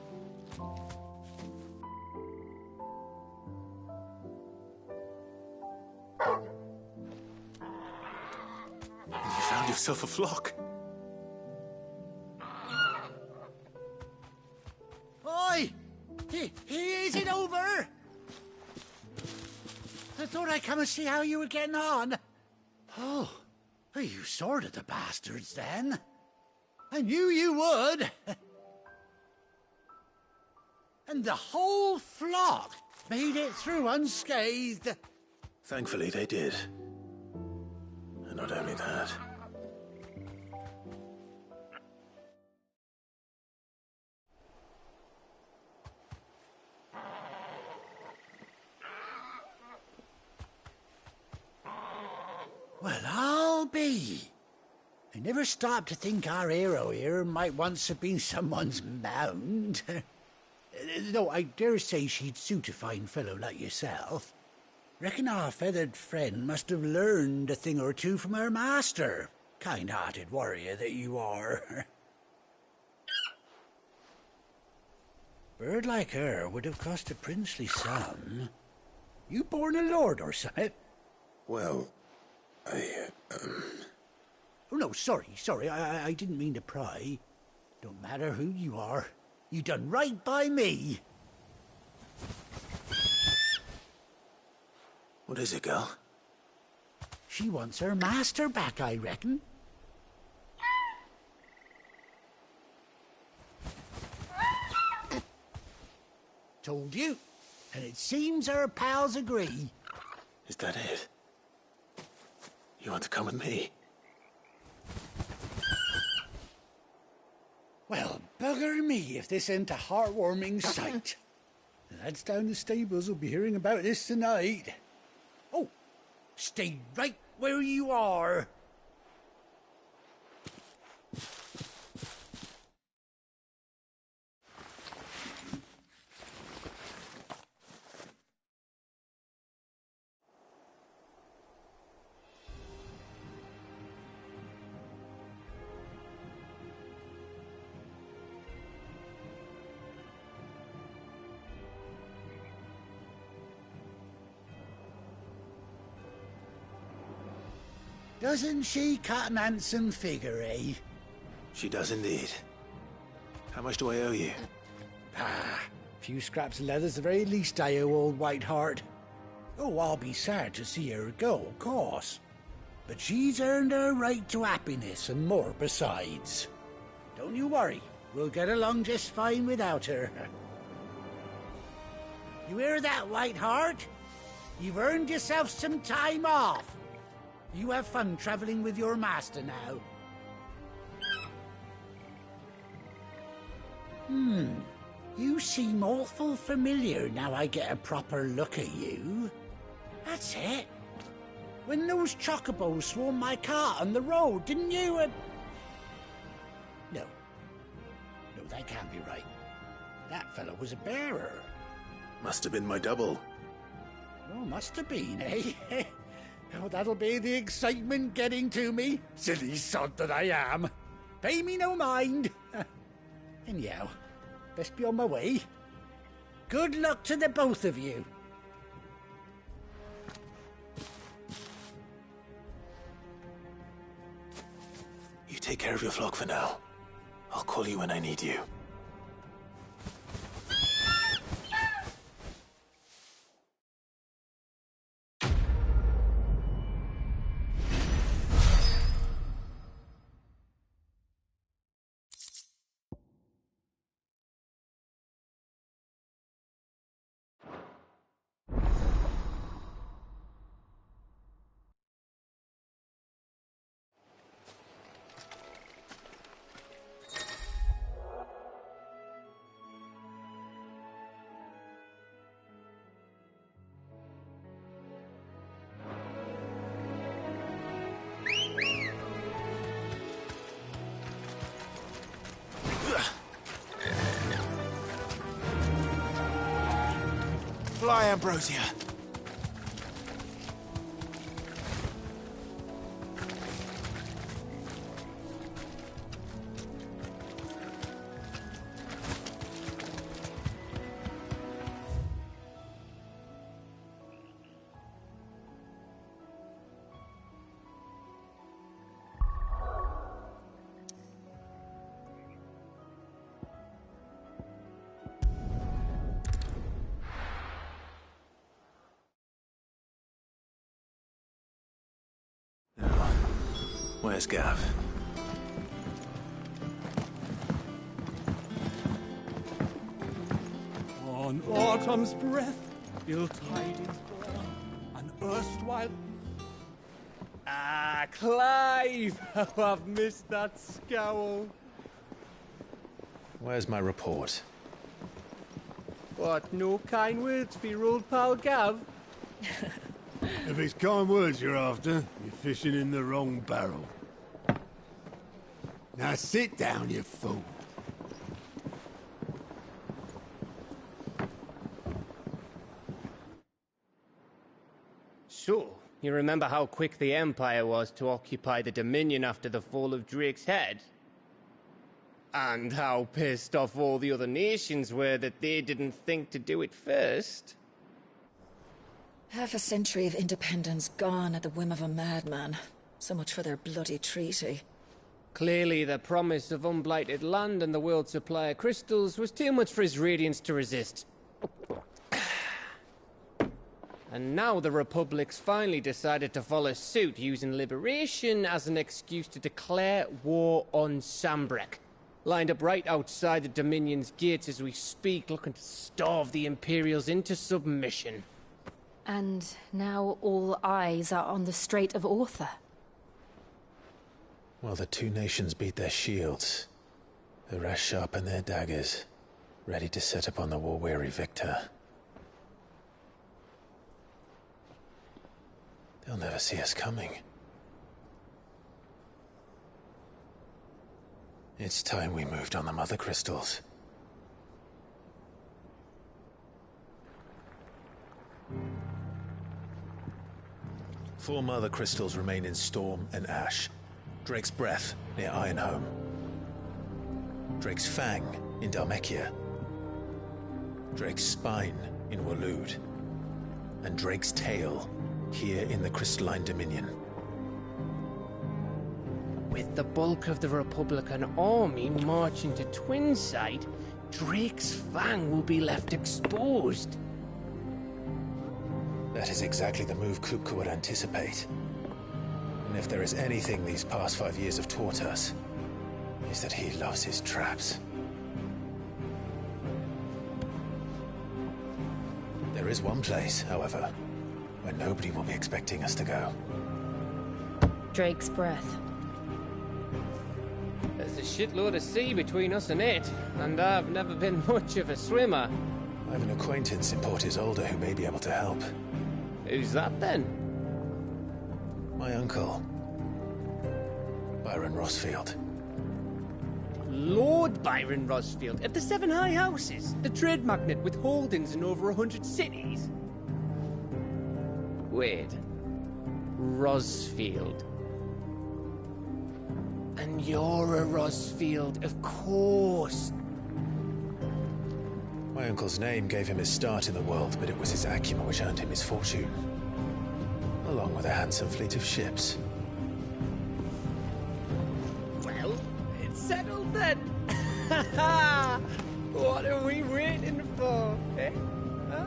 And you found yourself a flock. Oi! Is it over? I thought I'd come and see how you were getting on. Oh, you sorted the bastards then. I knew you would. And the whole flock made it through unscathed. Thankfully, they did. And not only that. Well, I'll be. I never stopped to think our hero here might once have been someone's mount. Though I dare say she'd suit a fine fellow like yourself. Reckon our feathered friend must have learned a thing or two from her master. Kind-hearted warrior that you are. Bird like her would have cost a princely sum. You born a lord or something? Well, Oh, no, sorry, I didn't mean to pry. Don't matter who you are. You done right by me. What is it, girl? She wants her master back, I reckon. Told you. And it seems her pals agree. Is that it? You want to come with me? Well, bugger me if this ain't a heartwarming sight. The lads down the stables will be hearing about this tonight. Oh, stay right where you are. Doesn't she cut an handsome figure, eh? She does indeed. How much do I owe you? A few scraps of leather's the very least I owe old White Hart. Oh, I'll be sad to see her go, of course. But she's earned her right to happiness and more besides. Don't you worry, we'll get along just fine without her. You hear that, White Hart? You've earned yourself some time off. You have fun traveling with your master now. You seem awful familiar now I get a proper look at you. That's it. When those chocobos swarmed my car on the road, didn't you? No. No, that can't be right. That fellow was a bearer. Must have been my double. Oh, must have been, eh? Oh, that'll be the excitement getting to me. Silly sod that I am. Pay me no mind. Anyhow, best be on my way. Good luck to the both of you. You take care of your flock for now. I'll call you when I need you. Fly, Ambrosia. Where's Gav? On autumn's breath, ill tidings born, an erstwhile... Ah, Clive! How I've missed that scowl. Where's my report? What, no kind words for your old pal Gav? If it's kind words you're after, you're fishing in the wrong barrel. Now sit down, you fool. So, you remember how quick the Empire was to occupy the Dominion after the fall of Drake's Head? And how pissed off all the other nations were that they didn't think to do it first? Half a century of independence gone at the whim of a madman. So much for their bloody treaty. Clearly, the promise of unblighted land and the world's supply of crystals was too much for his radiance to resist. And now the Republic's finally decided to follow suit, using liberation as an excuse to declare war on Sanbreque. Lined up right outside the Dominion's gates as we speak, looking to starve the Imperials into submission. And now all eyes are on the Strait of Author. While the two nations beat their shields, the rest sharpen their daggers, ready to set upon the war-weary victor. They'll never see us coming. It's time we moved on the Mother Crystals. Four Mother Crystals remain in Storm and Ash. Drake's Breath near Ironhome. Drake's Fang in Dhalmekia. Drake's Spine in Waloed. And Drake's Tail here in the Crystalline Dominion. With the bulk of the Republican army marching to Twinside, Drake's Fang will be left exposed. That is exactly the move Kupka would anticipate. And if there is anything these past 5 years have taught us, is that he loves his traps. There is one place, however, where nobody will be expecting us to go. Drake's Breath. There's a shitload of sea between us and it, and I've never been much of a swimmer. I have an acquaintance in Port Isolde who may be able to help. Who's that then? My uncle, Byron Rosfield. Lord Byron Rosfield of the Seven High Houses, the trade magnate with holdings in over 100 cities. Wait. Rosfield. And you're a Rosfield, of course. My uncle's name gave him his start in the world, but it was his acumen which earned him his fortune, along with a handsome fleet of ships. Well, it's settled then. What are we waiting for, eh? Huh?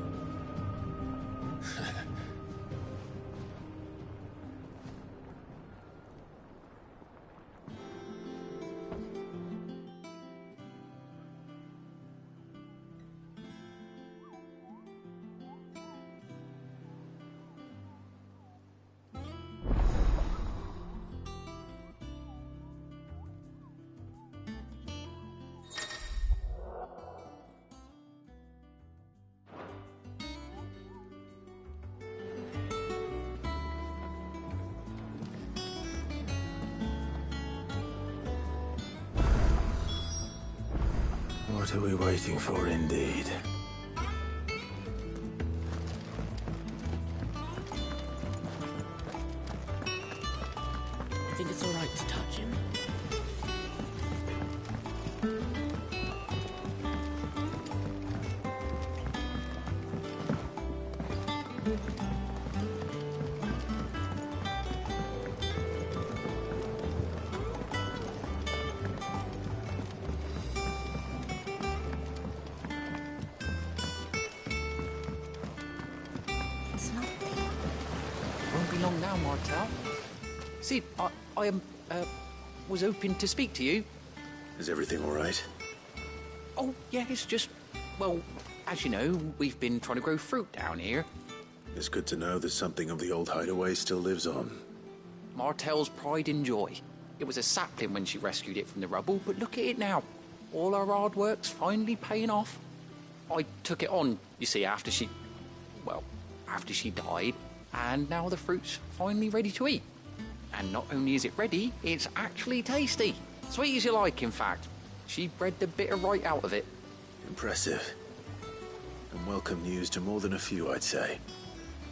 What are we waiting for, indeed? I think it's all right to touch him. Won't be long now, Martel. See, I was hoping to speak to you. Is everything all right? Oh, yeah, it's just, well, as you know, we've been trying to grow fruit down here. It's good to know that something of the old hideaway still lives on. Martel's pride and joy. It was a sapling when she rescued it from the rubble, but look at it now. All our hard work's finally paying off. I took it on, you see, after she died, and now the fruit's finally ready to eat. And not only is it ready, it's actually tasty. Sweet as you like, in fact. She bred the bitter right out of it. Impressive. And welcome news to more than a few, I'd say.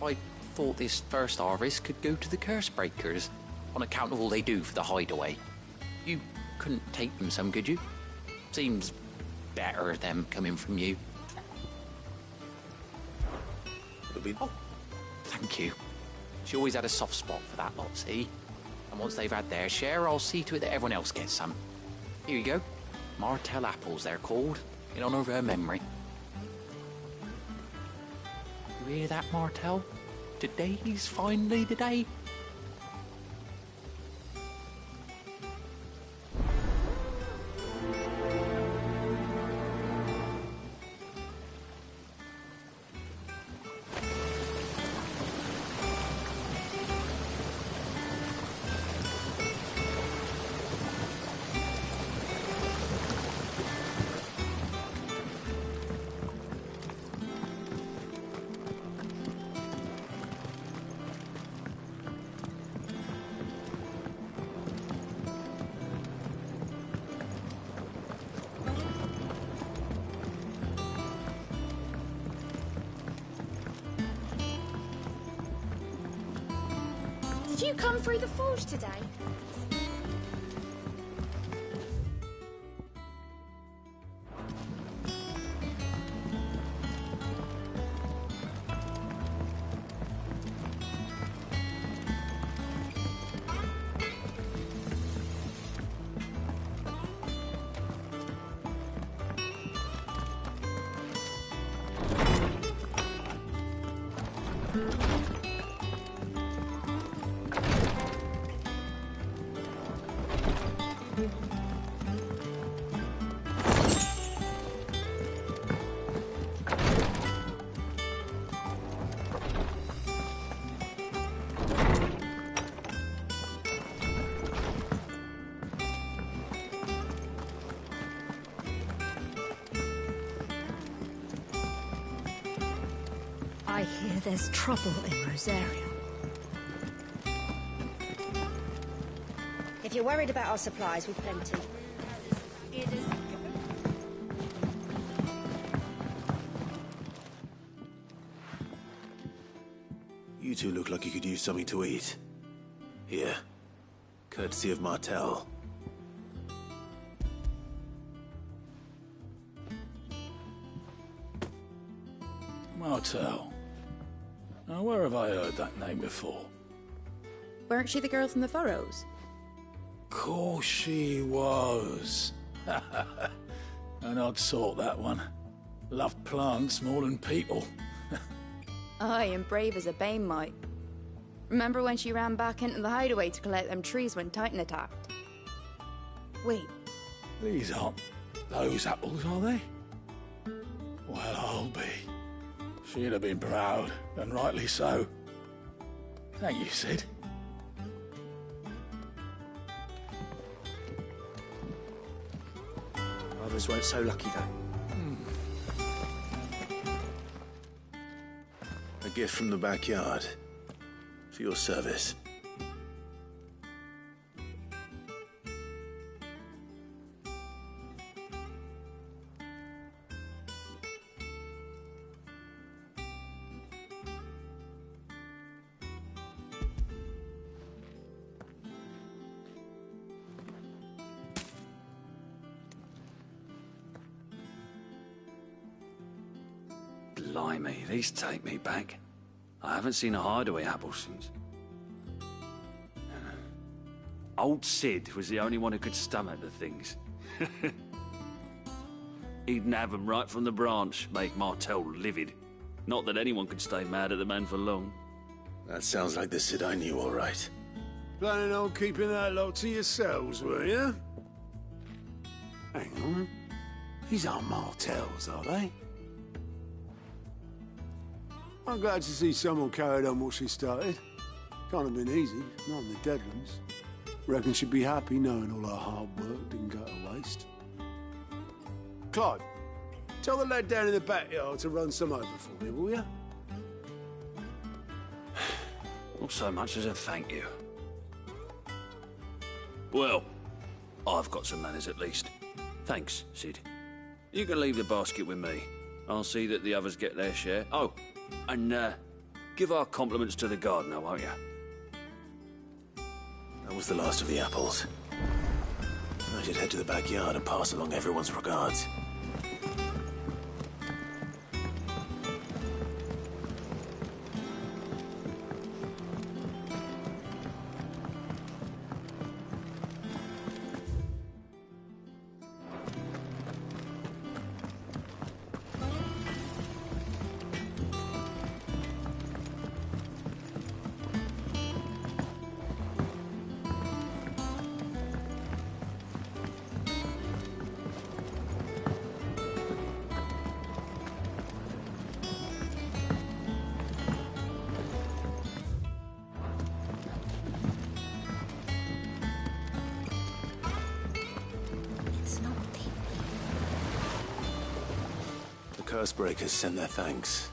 I thought this first harvest could go to the curse breakers, on account of all they do for the hideaway. You couldn't take them some, could you? Seems better them coming from you. Oh, thank you. She always had a soft spot for that lot, see? And once they've had their share, I'll see to it that everyone else gets some. Here you go. Martel apples, they're called, in honor of her memory. You hear that, Martel? Today's finally the day. Did you come through the forge today? I hear there's trouble in Rosaria. If you're worried about our supplies, we've plenty. You two look like you could use something to eat. Here. Courtesy of Martel. Martel. Now, where have I heard that name before? Weren't she the girl from the Furrows? Course she was. An odd sort, that one. Loved plants more than people. Aye, and brave as a bane might. Remember when she ran back into the hideaway to collect them trees when Titan attacked? Wait. These aren't those apples, are they? Well, I'll be. She'd have been proud, and rightly so. Thank you, Sid. Others weren't so lucky, though. A gift from the backyard. For your service. Blimey, these take me back. I haven't seen a hideaway apple since. Old Sid was the only one who could stomach the things. He'd nab 'em right from the branch, make Martel livid. Not that anyone could stay mad at the man for long. That sounds like the Sid I knew, all right. Planning on keeping that lot to yourselves, were you? Hang on. These aren't Martels, are they? I'm glad to see someone carried on what she started. Can't have been easy, not in the Deadlands. Reckon she'd be happy knowing all her hard work didn't go to waste. Clive, tell the lad down in the backyard to run some over for me, will you? Not so much as a thank you. Well, I've got some manners at least. Thanks, Sid. You can leave the basket with me. I'll see that the others get their share. Oh, and give our compliments to the gardener, won't you? That was the last of the apples. I should head to the backyard and pass along everyone's regards. Cursebreakers send their thanks.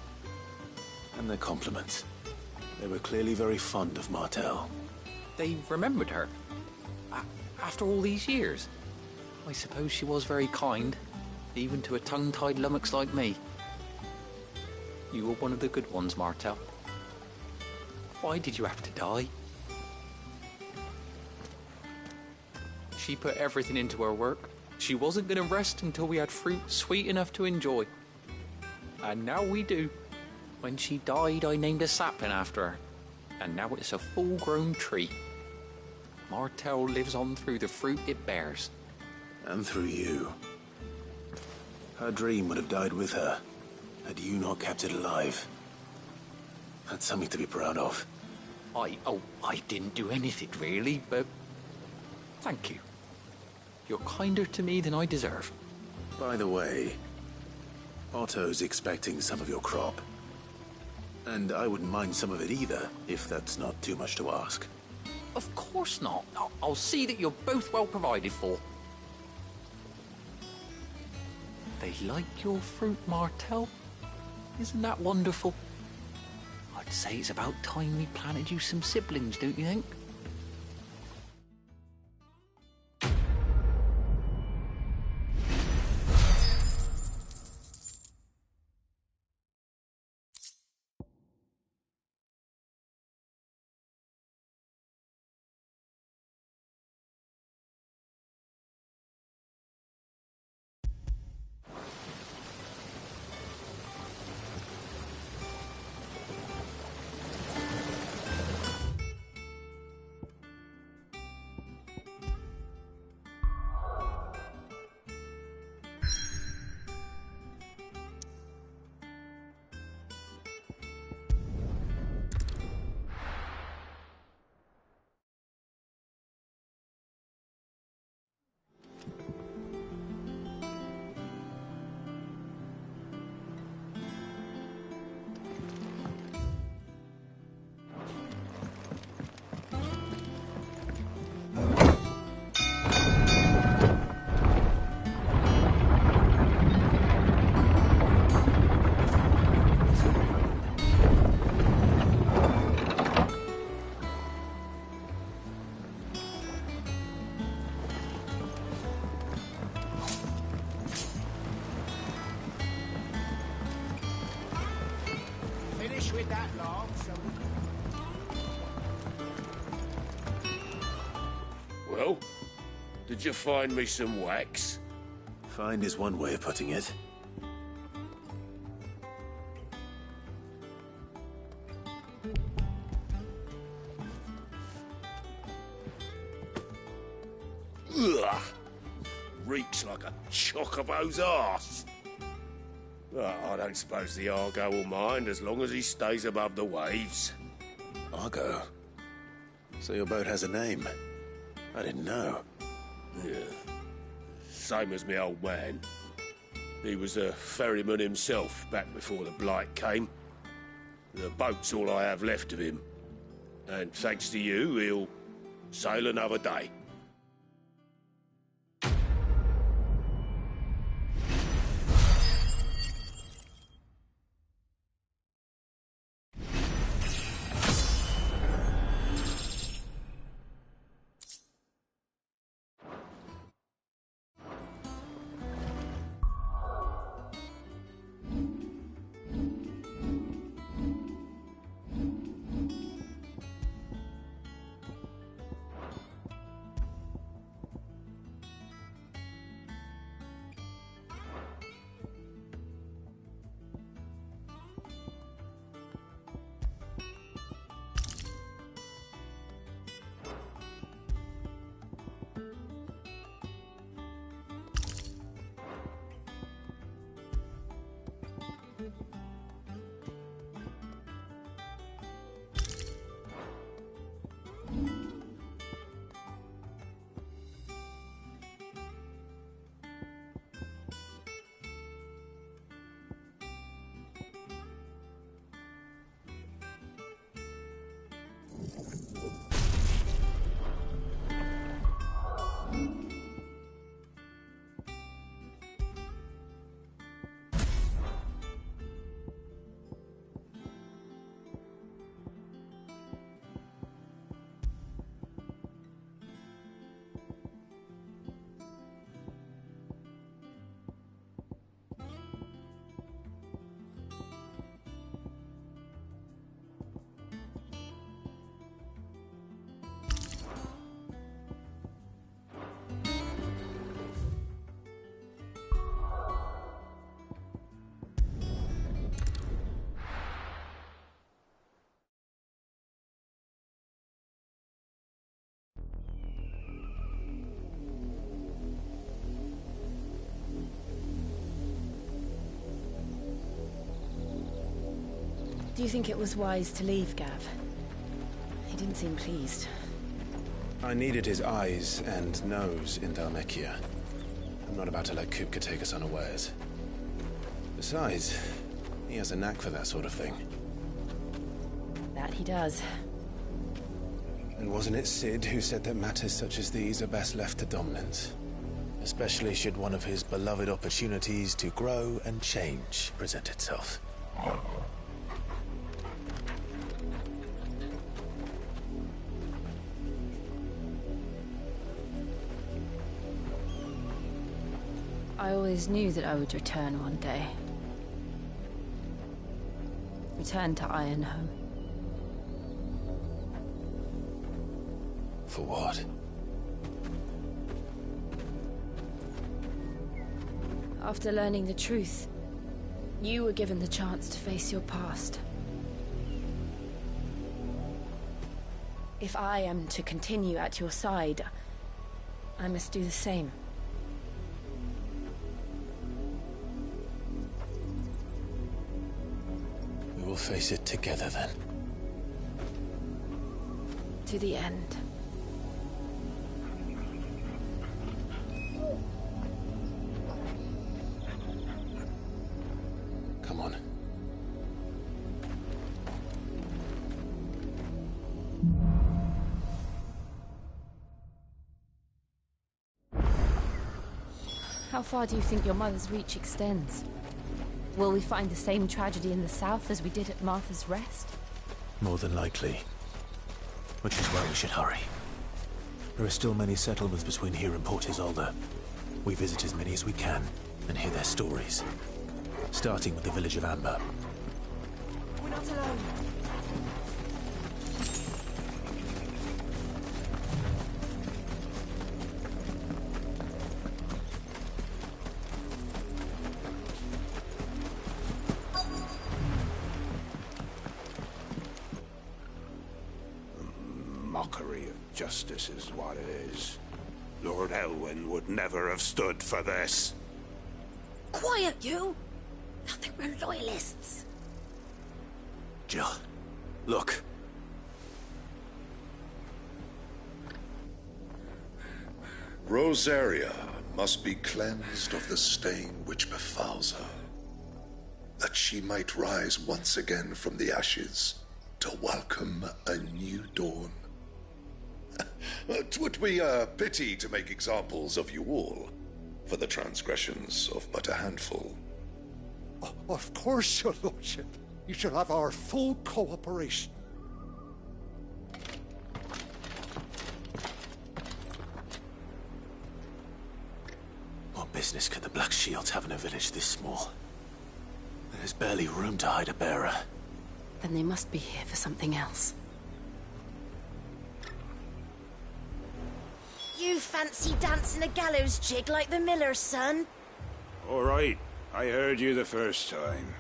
And their compliments. They were clearly very fond of Martel. They remembered her? After all these years? I suppose she was very kind, even to a tongue-tied lummox like me. You were one of the good ones, Martel. Why did you have to die? She put everything into her work. She wasn't going to rest until we had fruit sweet enough to enjoy. And now we do. When she died, I named a sapling after her. And now it's a full-grown tree. Martel lives on through the fruit it bears. And through you. Her dream would have died with her, had you not kept it alive. That's something to be proud of. I didn't do anything really, but thank you. You're kinder to me than I deserve. By the way, Otto's expecting some of your crop. And I wouldn't mind some of it either, if that's not too much to ask. Of course not. I'll see that you're both well provided for. They like your fruit, Martel. Isn't that wonderful? I'd say it's about time we planted you some siblings, don't you think? with that laugh, so Well, did you find me some wax? Find is one way of putting it. Ugh! Reeks like a chocobo's arse. Oh, I don't suppose the Argo will mind as long as he stays above the waves. Argo? So your boat has a name? I didn't know. Yeah. Same as me old man. He was a ferryman himself back before the Blight came. The boat's all I have left of him. And thanks to you, he'll sail another day. Do you think it was wise to leave, Gav? He didn't seem pleased. I needed his eyes and nose in Dhalmekia. I'm not about to let Kupka take us unawares. Besides, he has a knack for that sort of thing. That he does. And wasn't it Cid who said that matters such as these are best left to dominance? Especially should one of his beloved opportunities to grow and change present itself. I always knew that I would return one day. Return to Ironhome. For what? After learning the truth, you were given the chance to face your past. If I am to continue at your side, I must do the same. We will face it together then. To the end. Come on. How far do you think your mother's reach extends? Will we find the same tragedy in the south as we did at Martha's Rest? More than likely. Which is why we should hurry. There are still many settlements between here and Port Isolde. We visit as many as we can and hear their stories. Starting with the village of Amber. not alone. Mockery of justice is what it is. Lord Elwyn would never have stood for this. Quiet, you! Nothing, we're loyalists. Jill, look. Rosaria must be cleansed of the stain which befouls her, that she might rise once again from the ashes to welcome a new dawn. 'Twould be a pity to make examples of you all, for the transgressions of but a handful. Of course, your lordship. You shall have our full cooperation. What business could the Black Shields have in a village this small? There's barely room to hide a bearer. Then they must be here for something else. You fancy dancing a gallows jig like the miller's son? All right, I heard you the first time.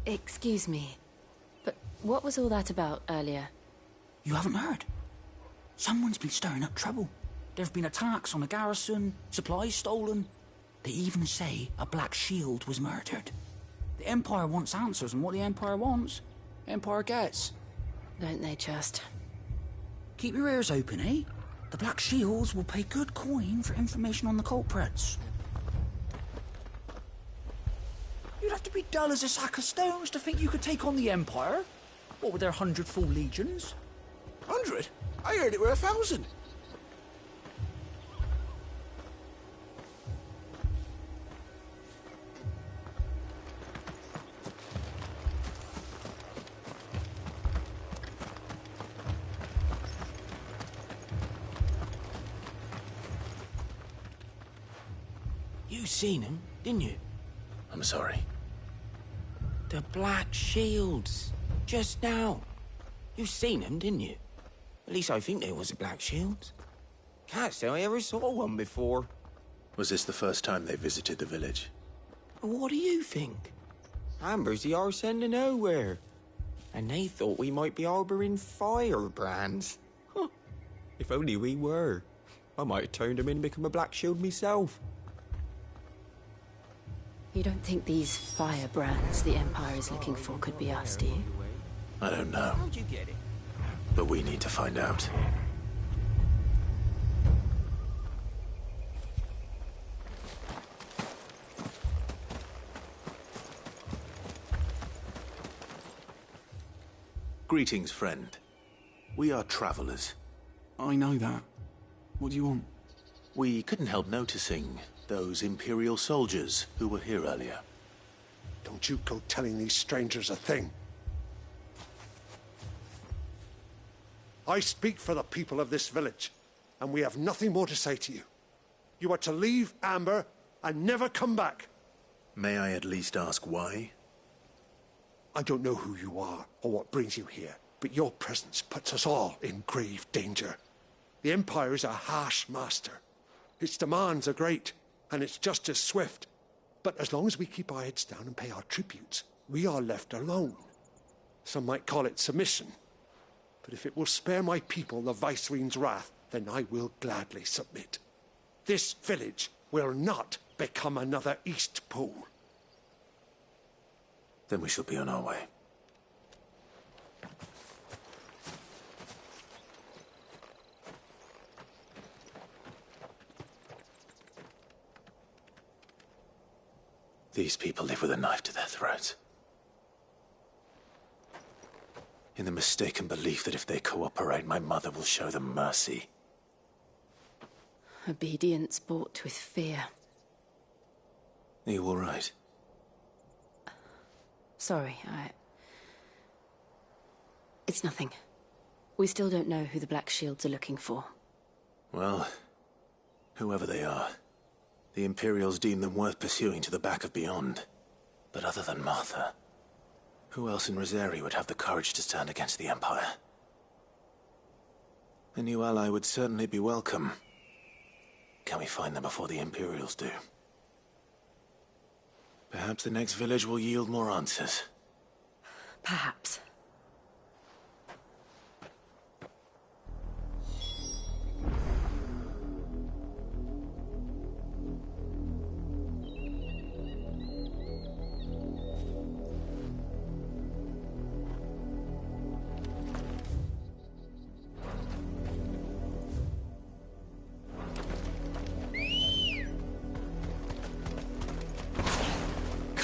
Excuse me, but what was all that about earlier? You haven't heard? Someone's been stirring up trouble. There have been attacks on the garrison, supplies stolen. They even say a Black Shield was murdered. The Empire wants answers, and what the Empire wants, Empire gets. Don't they just? Keep your ears open, eh? The Black Shields will pay good coin for information on the culprits. You'd have to be dull as a sack of stones to think you could take on the Empire. What with their 100 full legions? 100? I heard it were 1,000. You seen him, didn't you? I'm sorry. The Black Shields. Just now. You seen them, didn't you? At least I think there was a Black Shield. Can't say I ever saw one before. Was this the first time they visited the village? What do you think? Amber's the arse end of nowhere. And they thought we might be harbouring firebrands. Huh. If only we were. I might have turned them in and become a Black Shield myself. You don't think these firebrands the Empire is looking for could be us, do you? I don't know. How'd you get it? But we need to find out. Greetings, friend. We are travelers. I know that. What do you want? We couldn't help noticing those Imperial soldiers who were here earlier. Don't you go telling these strangers a thing. I speak for the people of this village, and we have nothing more to say to you. You are to leave Amber and never come back. May I at least ask why? I don't know who you are or what brings you here, but your presence puts us all in grave danger. The Empire is a harsh master. Its demands are great, and its justice swift. But as long as we keep our heads down and pay our tributes, we are left alone. Some might call it submission. But if it will spare my people the Viceroy's wrath, then I will gladly submit. This village will not become another Eastpool. Then we shall be on our way. These people live with a knife to their throats. In the mistaken belief that if they cooperate, my mother will show them mercy. Obedience bought with fear. Are you all right? Sorry, It's nothing. We still don't know who the Black Shields are looking for. Well, whoever they are, the Imperials deem them worth pursuing to the back of beyond. But other than Martha, who else in Rosari would have the courage to stand against the Empire? A new ally would certainly be welcome. Can we find them before the Imperials do? Perhaps the next village will yield more answers. Perhaps.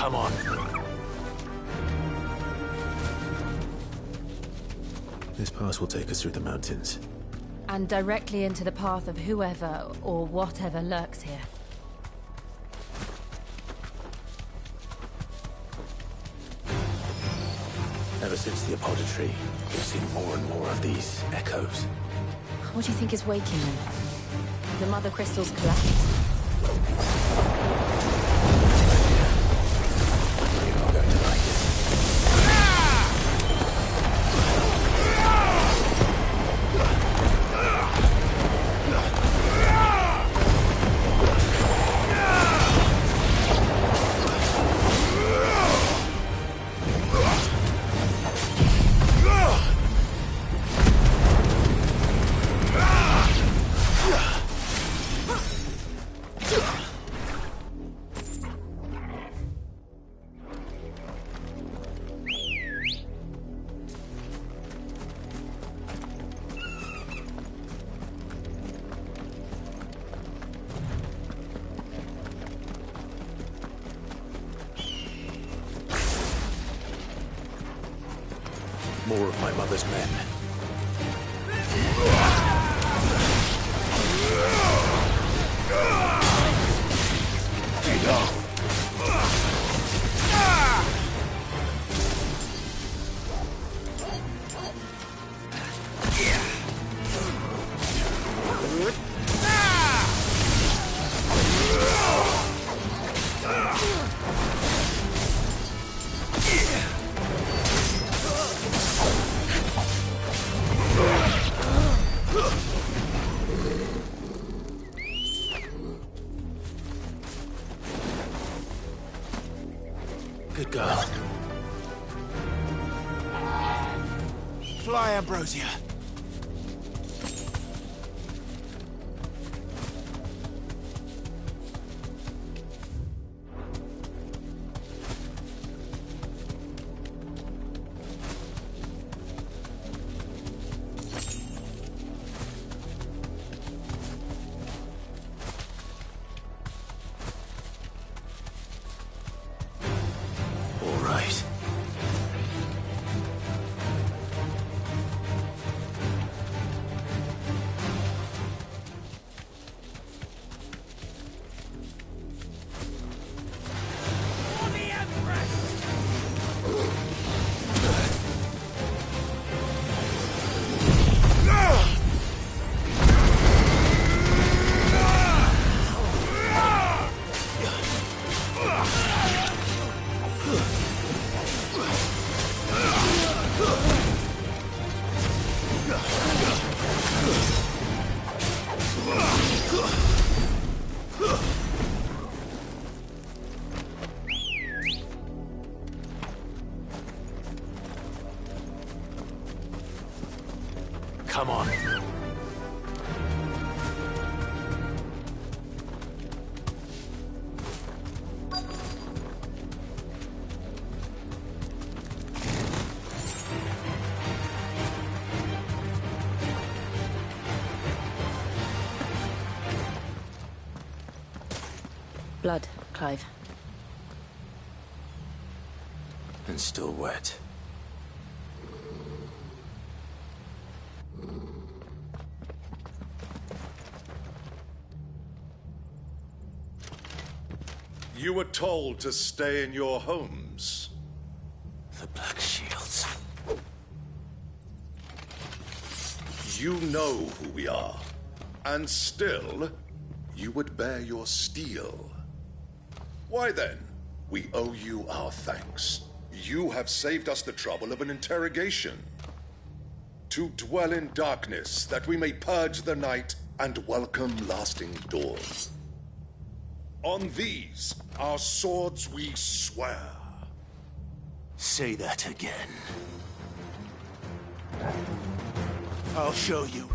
Come on. This pass will take us through the mountains. And directly into the path of whoever or whatever lurks here. Ever since the Apoditry, we've seen more and more of these echoes. What do you think is waking them? The Mother Crystal's collapse? More of my mother's men. Good girl. Fly, Ambrosia. Come on. Blood, Clive. And still wet. You were told to stay in your homes. The Black Shields. You know who we are. And still, you would bear your steel. Why then? We owe you our thanks. You have saved us the trouble of an interrogation. To dwell in darkness, that we may purge the night and welcome lasting dawn. On these, our swords we swear. Say that again. I'll show you.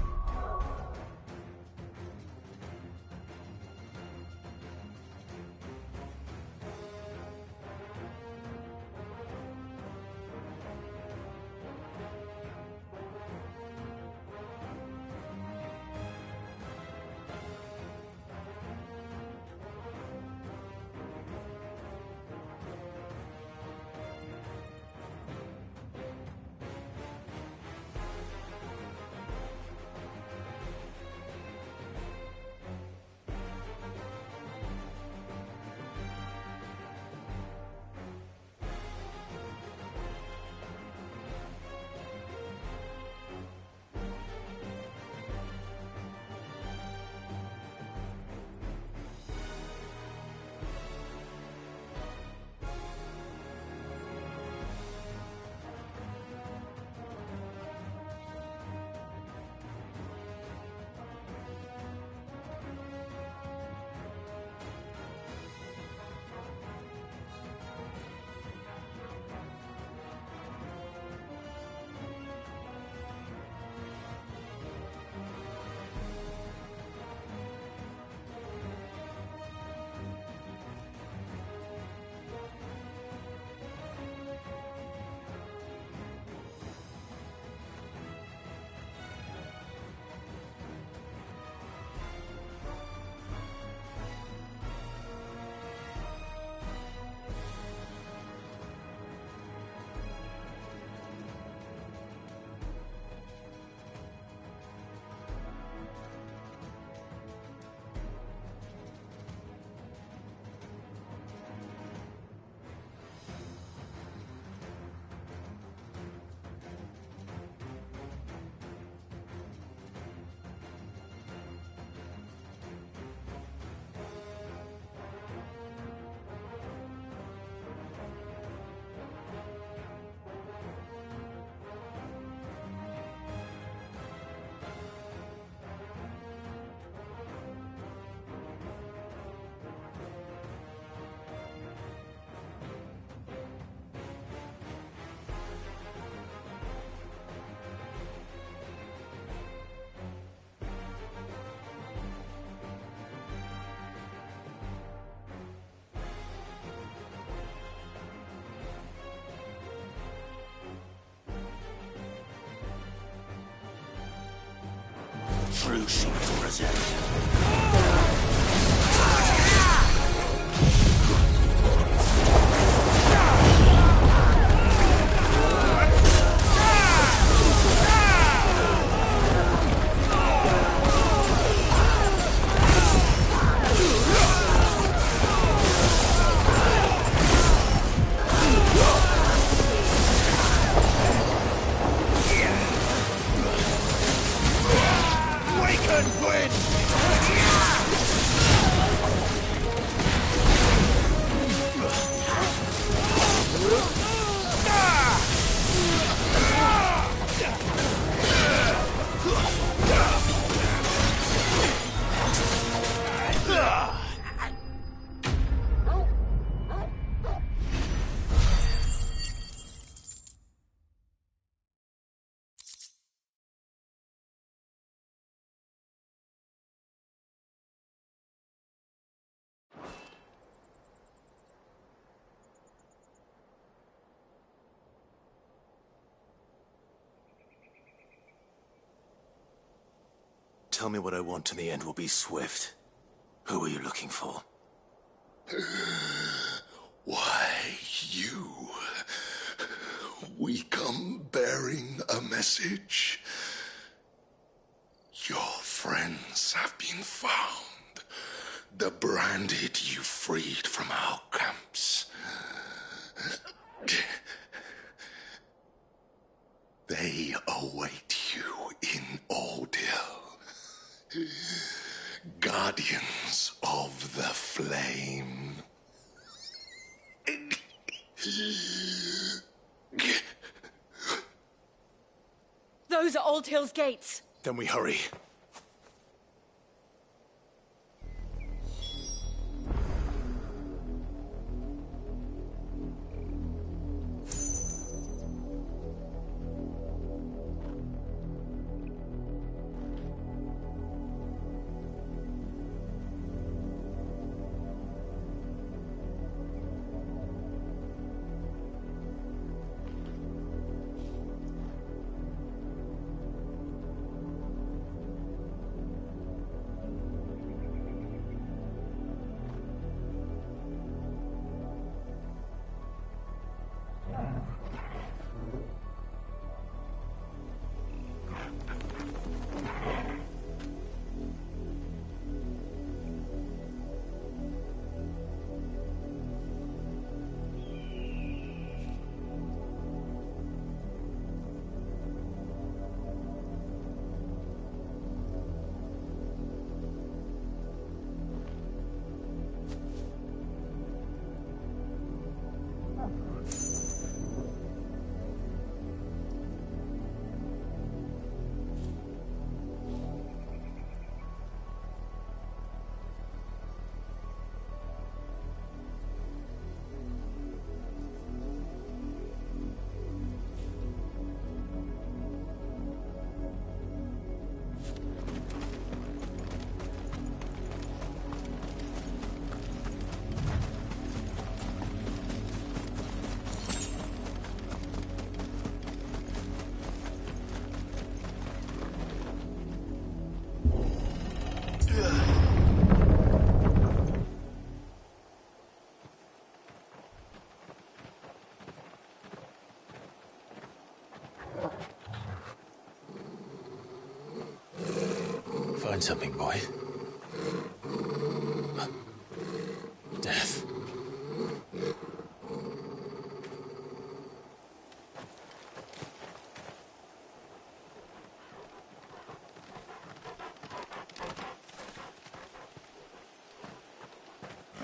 True sheep to present. Wake and win! tell me what I want and the end will be swift. Who are you looking for? Why, you. We come bearing a message. Your friends have been found. The branded you freed from our camps. They await you in Odil. Guardians of the Flame. Those are Old Hill's gates. Then we hurry. Find something, boy. Death.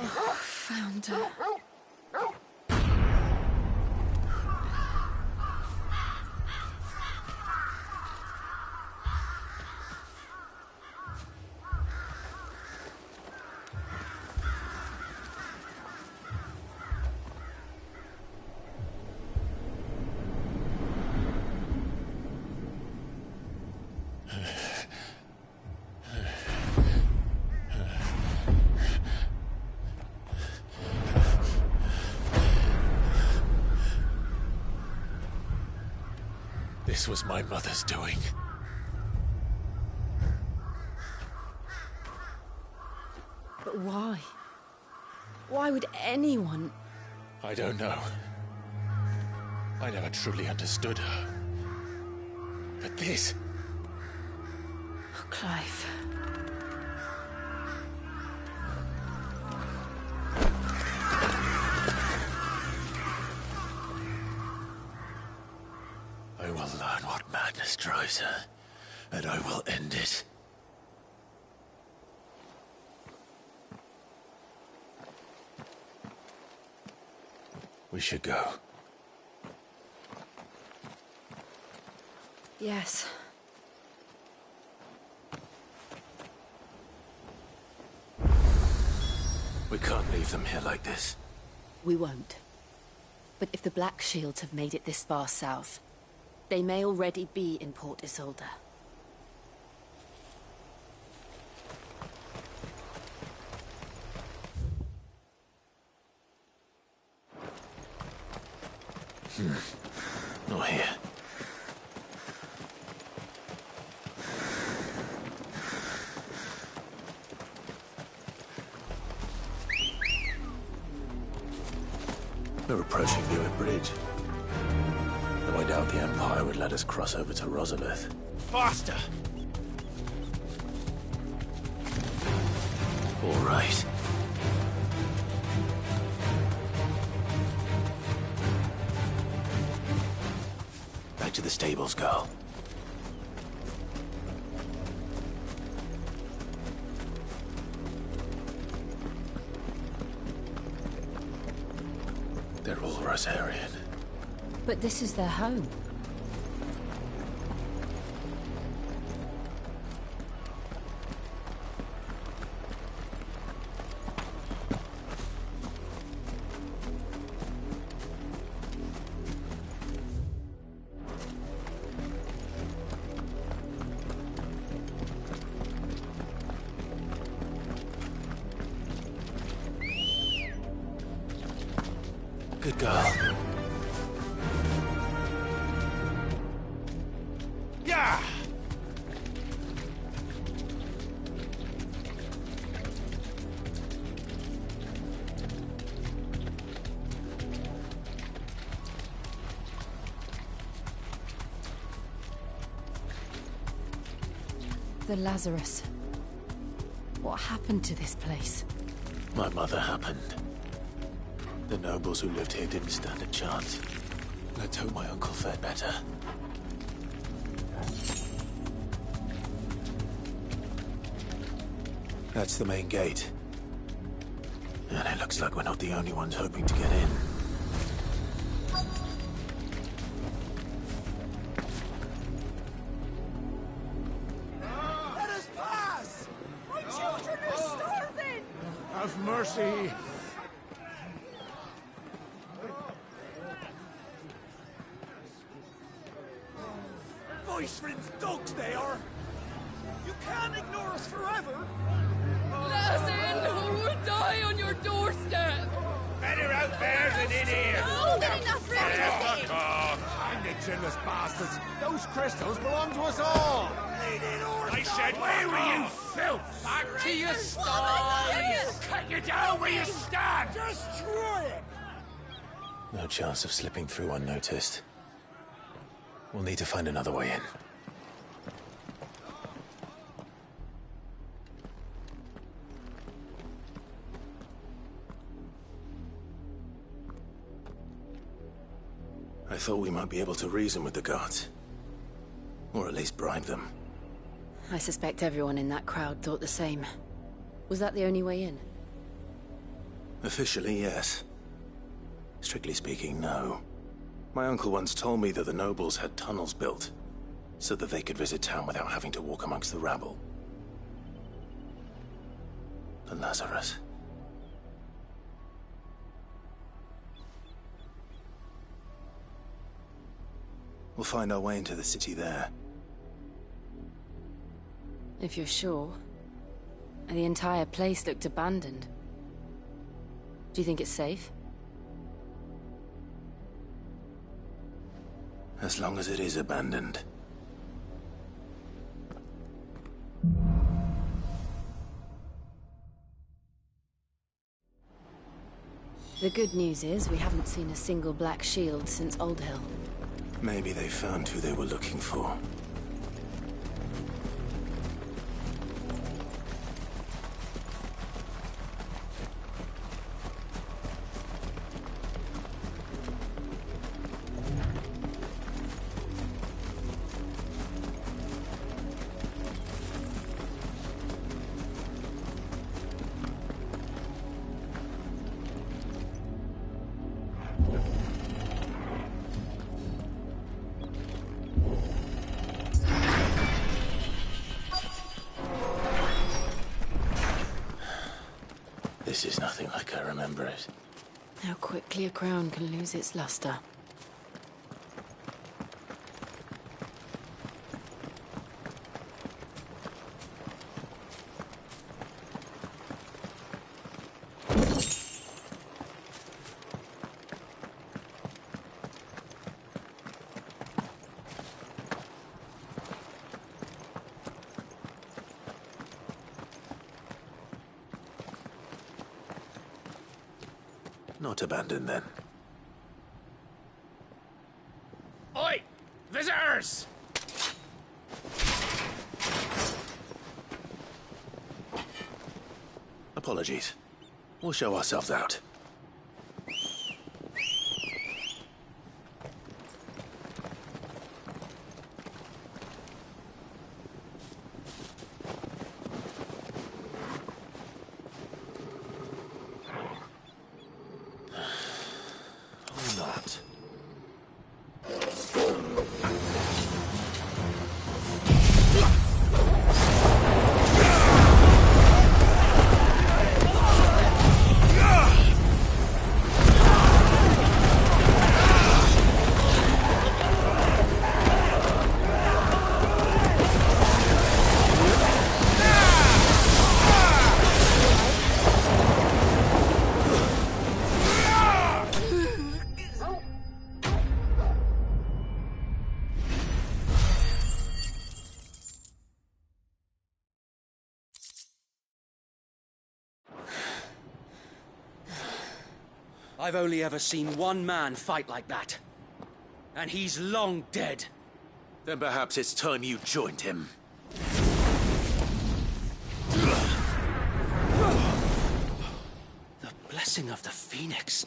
Oh, found her. This was my mother's doing. But why? Why would anyone... I don't know. I never truly understood her. But this... Oh, Clive. I will learn what madness drives her, and I will end it. We should go. Yes. We can't leave them here like this. We won't. But if the Black Shields have made it this far south, they may already be in Port Isolde. Not here. We're approaching Buick Bridge. Though I doubt the Empire would let us cross over to Rosalith. Faster! All right. Back to the stables, girl. They're all Rosarian. But this is their home. Good girl. Yeah! The Lazarus. What happened to this place? My mother happened. The nobles who lived here didn't stand a chance. Let's hope my uncle fared better. That's the main gate. And it looks like we're not the only ones hoping to get in. Let us pass! My children are starving! Have mercy! Voice-ridden dogs they are! You can't ignore us forever! Let us in, or we'll die on your doorstep! Better out there than in here! Oh, Fuck off! Find the chinless bastards! Those crystals belong to us all! I said, where were you, filth? Back to your sties! Cut you down where you stand! Destroy it! No chance of slipping through unnoticed. We'll need to find another way in. I thought we might be able to reason with the guards. Or at least bribe them. I suspect everyone in that crowd thought the same. Was that the only way in? Officially, yes. Strictly speaking, no. My uncle once told me that the nobles had tunnels built, so that they could visit town without having to walk amongst the rabble. The Lazarus. We'll find our way into the city there. If you're sure. The entire place looked abandoned. Do you think it's safe? As long as it is abandoned. The good news is we haven't seen a single black shield since Old Hill. Maybe they found who they were looking for. This is nothing like I remember it. How quickly a crown can lose its luster. Not abandoned, then. bears! Apologies. We'll show ourselves out. Or not. I've only ever seen one man fight like that. And he's long dead. Then perhaps it's time you joined him. The blessing of the Phoenix.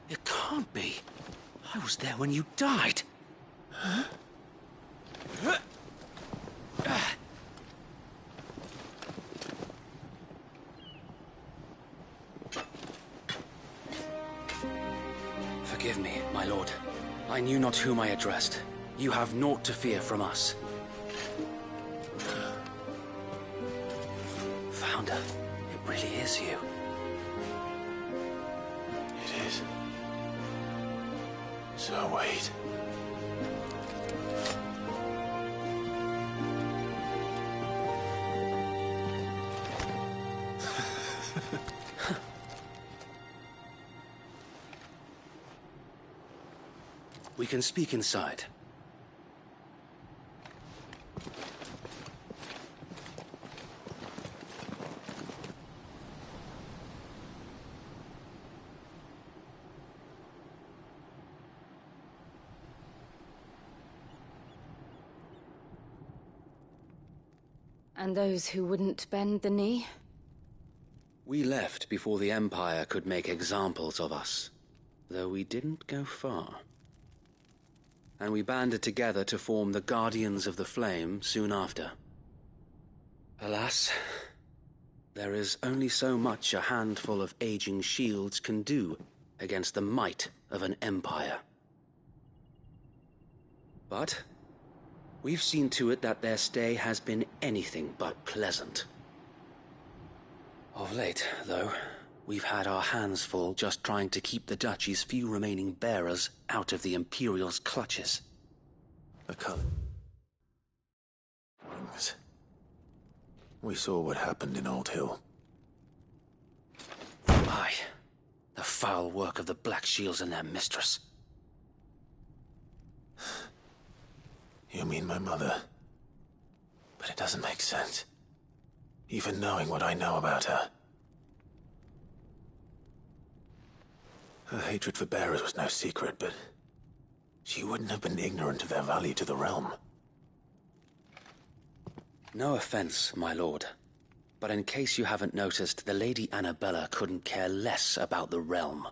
It can't be. I was there when you died. Huh? Forgive me, my lord. I knew not whom I addressed. You have naught to fear from us. Founder, it really is you. It is. So wait. We can speak inside. And those who wouldn't bend the knee? We left before the Empire could make examples of us, though we didn't go far. And we banded together to form the Guardians of the Flame soon after. Alas, there is only so much a handful of aging shields can do against the might of an empire. But we've seen to it that their stay has been anything but pleasant. Of late, though, we've had our hands full just trying to keep the Duchy's few remaining bearers out of the Imperial's clutches. We saw what happened in Old Hill. Aye. The foul work of the Black Shields and their mistress. You mean my mother? But it doesn't make sense. Even knowing what I know about her. Her hatred for bearers was no secret, but she wouldn't have been ignorant of their value to the realm. No offense, my lord, but in case you haven't noticed, the Lady Annabella couldn't care less about the realm.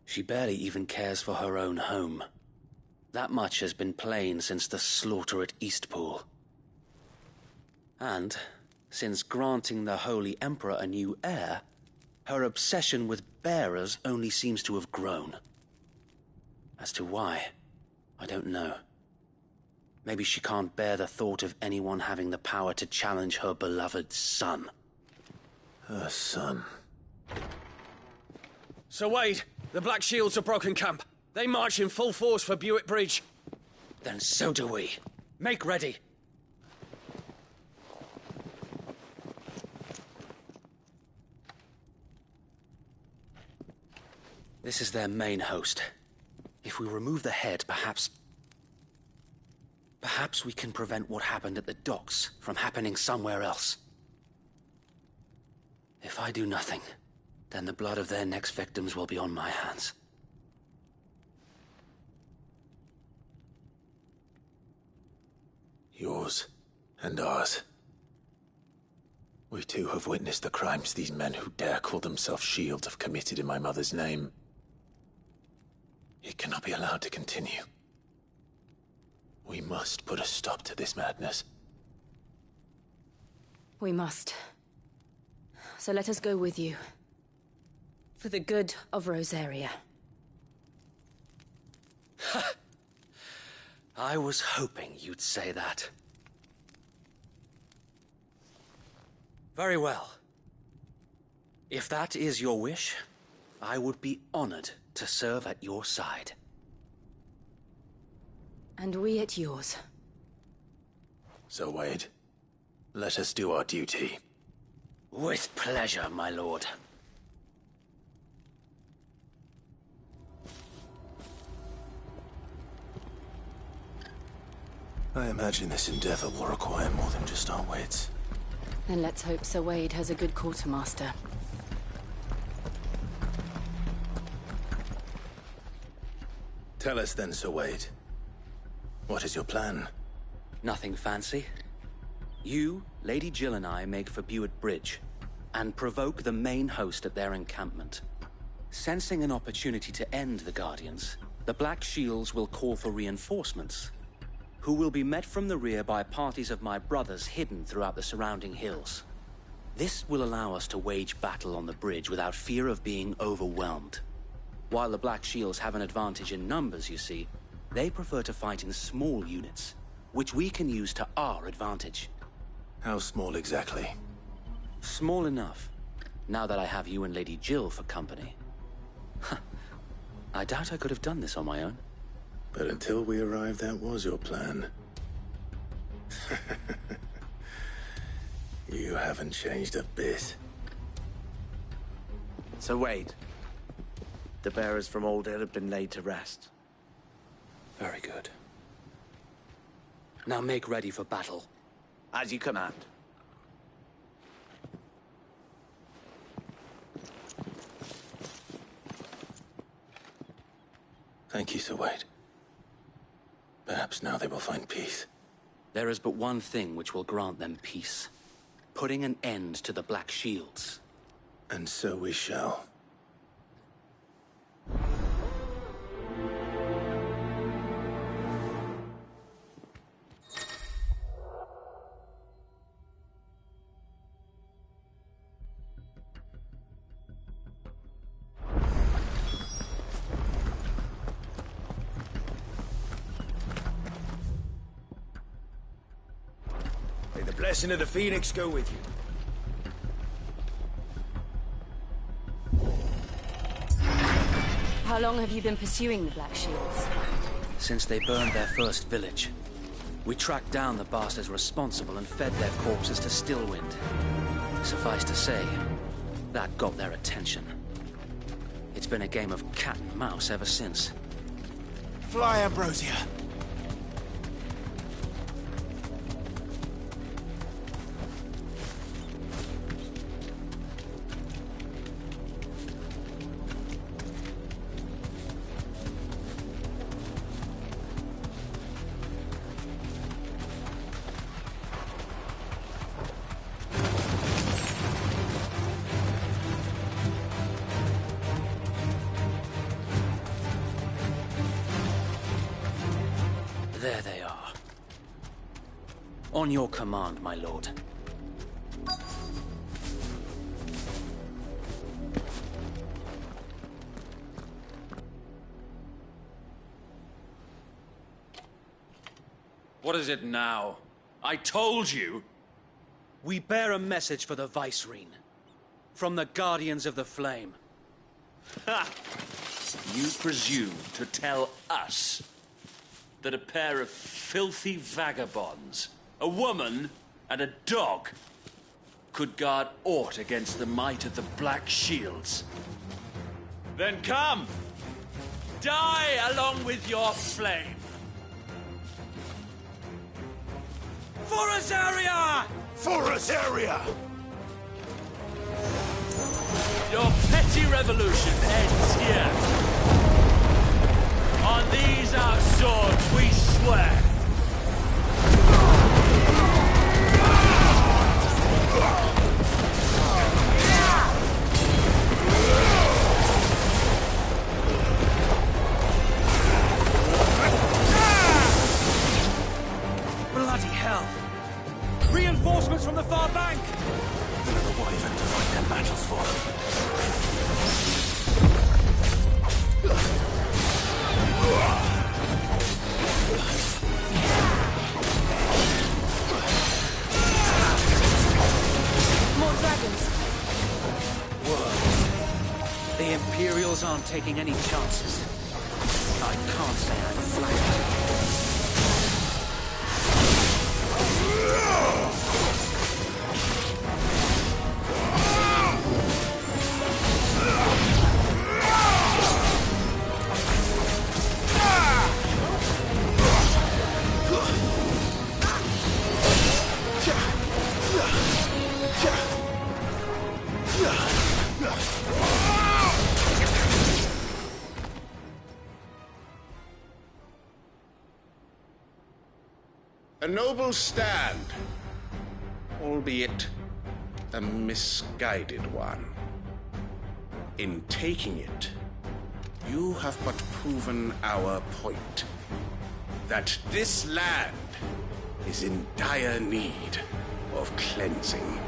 She barely even cares for her own home. That much has been plain since the slaughter at Eastpool. And, since granting the Holy Emperor a new heir, her obsession with bearers only seems to have grown. As to why, I don't know. Maybe she can't bear the thought of anyone having the power to challenge her beloved son. Her son. Sir Wade, the Black Shields have broken camp. They march in full force for Buick Bridge. Then so do we. Make ready. This is their main host. If we remove the head, perhaps we can prevent what happened at the docks from happening somewhere else. If I do nothing, then the blood of their next victims will be on my hands. Yours and ours. We too have witnessed the crimes these men who dare call themselves Shields have committed in my mother's name. It cannot be allowed to continue. We must put a stop to this madness. We must. So let us go with you. For the good of Rosaria. I was hoping you'd say that. Very well. If that is your wish, I would be honored to serve at your side. And we at yours. So, Wade, let us do our duty. With pleasure, my lord. I imagine this endeavor will require more than just our wits. Then let's hope Sir Wade has a good quartermaster. Tell us then, Sir Wade. What is your plan? Nothing fancy. You, Lady Jill and I make for Buett Bridge, and provoke the main host at their encampment. Sensing an opportunity to end the Guardians, the Black Shields will call for reinforcements, who will be met from the rear by parties of my brothers hidden throughout the surrounding hills. This will allow us to wage battle on the bridge without fear of being overwhelmed. While the Black Shields have an advantage in numbers, you see, they prefer to fight in small units, which we can use to our advantage. How small exactly? Small enough, now that I have you and Lady Jill for company. I doubt I could have done this on my own. But until we arrived, that was your plan. You haven't changed a bit. So Wade, the bearers from Old Hill have been laid to rest. Very good. Now make ready for battle. As you command. Thank you, Sir Wade. Perhaps now they will find peace. There is but one thing which will grant them peace. Putting an end to the Black Shields. And so we shall. May the blessing of the Phoenix go with you. How long have you been pursuing the Black Shields? Since they burned their first village. We tracked down the bastards responsible and fed their corpses to Stillwind. Suffice to say, that got their attention. It's been a game of cat and mouse ever since. Fly, Ambrosia. There they are. On your command, my lord. What is it now? I told you! We bear a message for the Vicereine. From the Guardians of the Flame. Ha! You presume to tell us that a pair of filthy vagabonds, a woman and a dog, could guard aught against the might of the Black Shields? Then come! Die along with your flame! For Rosaria! For Rosaria! Your petty revolution ends here. On these our swords we swear. nobles aren't taking any chances. I can't say I'm flattered. A noble stand, albeit a misguided one. In taking it, you have but proven our point, that this land is in dire need of cleansing.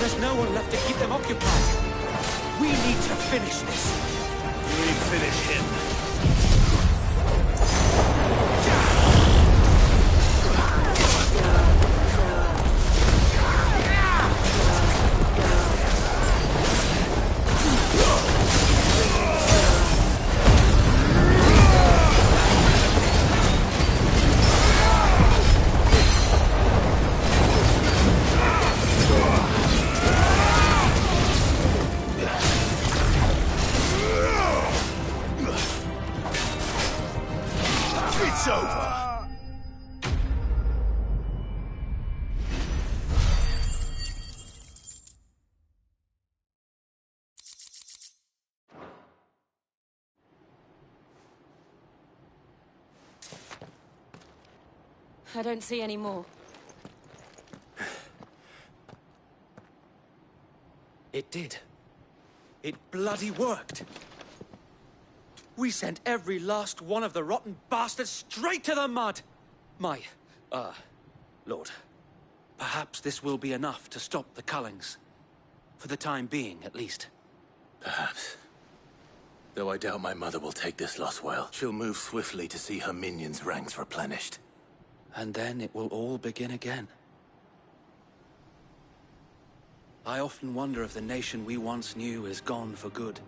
There's no one left to keep them occupied. We need to finish this. We finish him. It's over! I don't see any more. It did. It bloody worked. We sent every last one of the rotten bastards straight to the mud! Lord, perhaps this will be enough to stop the Cullings. For the time being, at least. Perhaps. Though I doubt my mother will take this loss well. She'll move swiftly to see her minions' ranks replenished. And then it will all begin again. I often wonder if the nation we once knew is gone for good.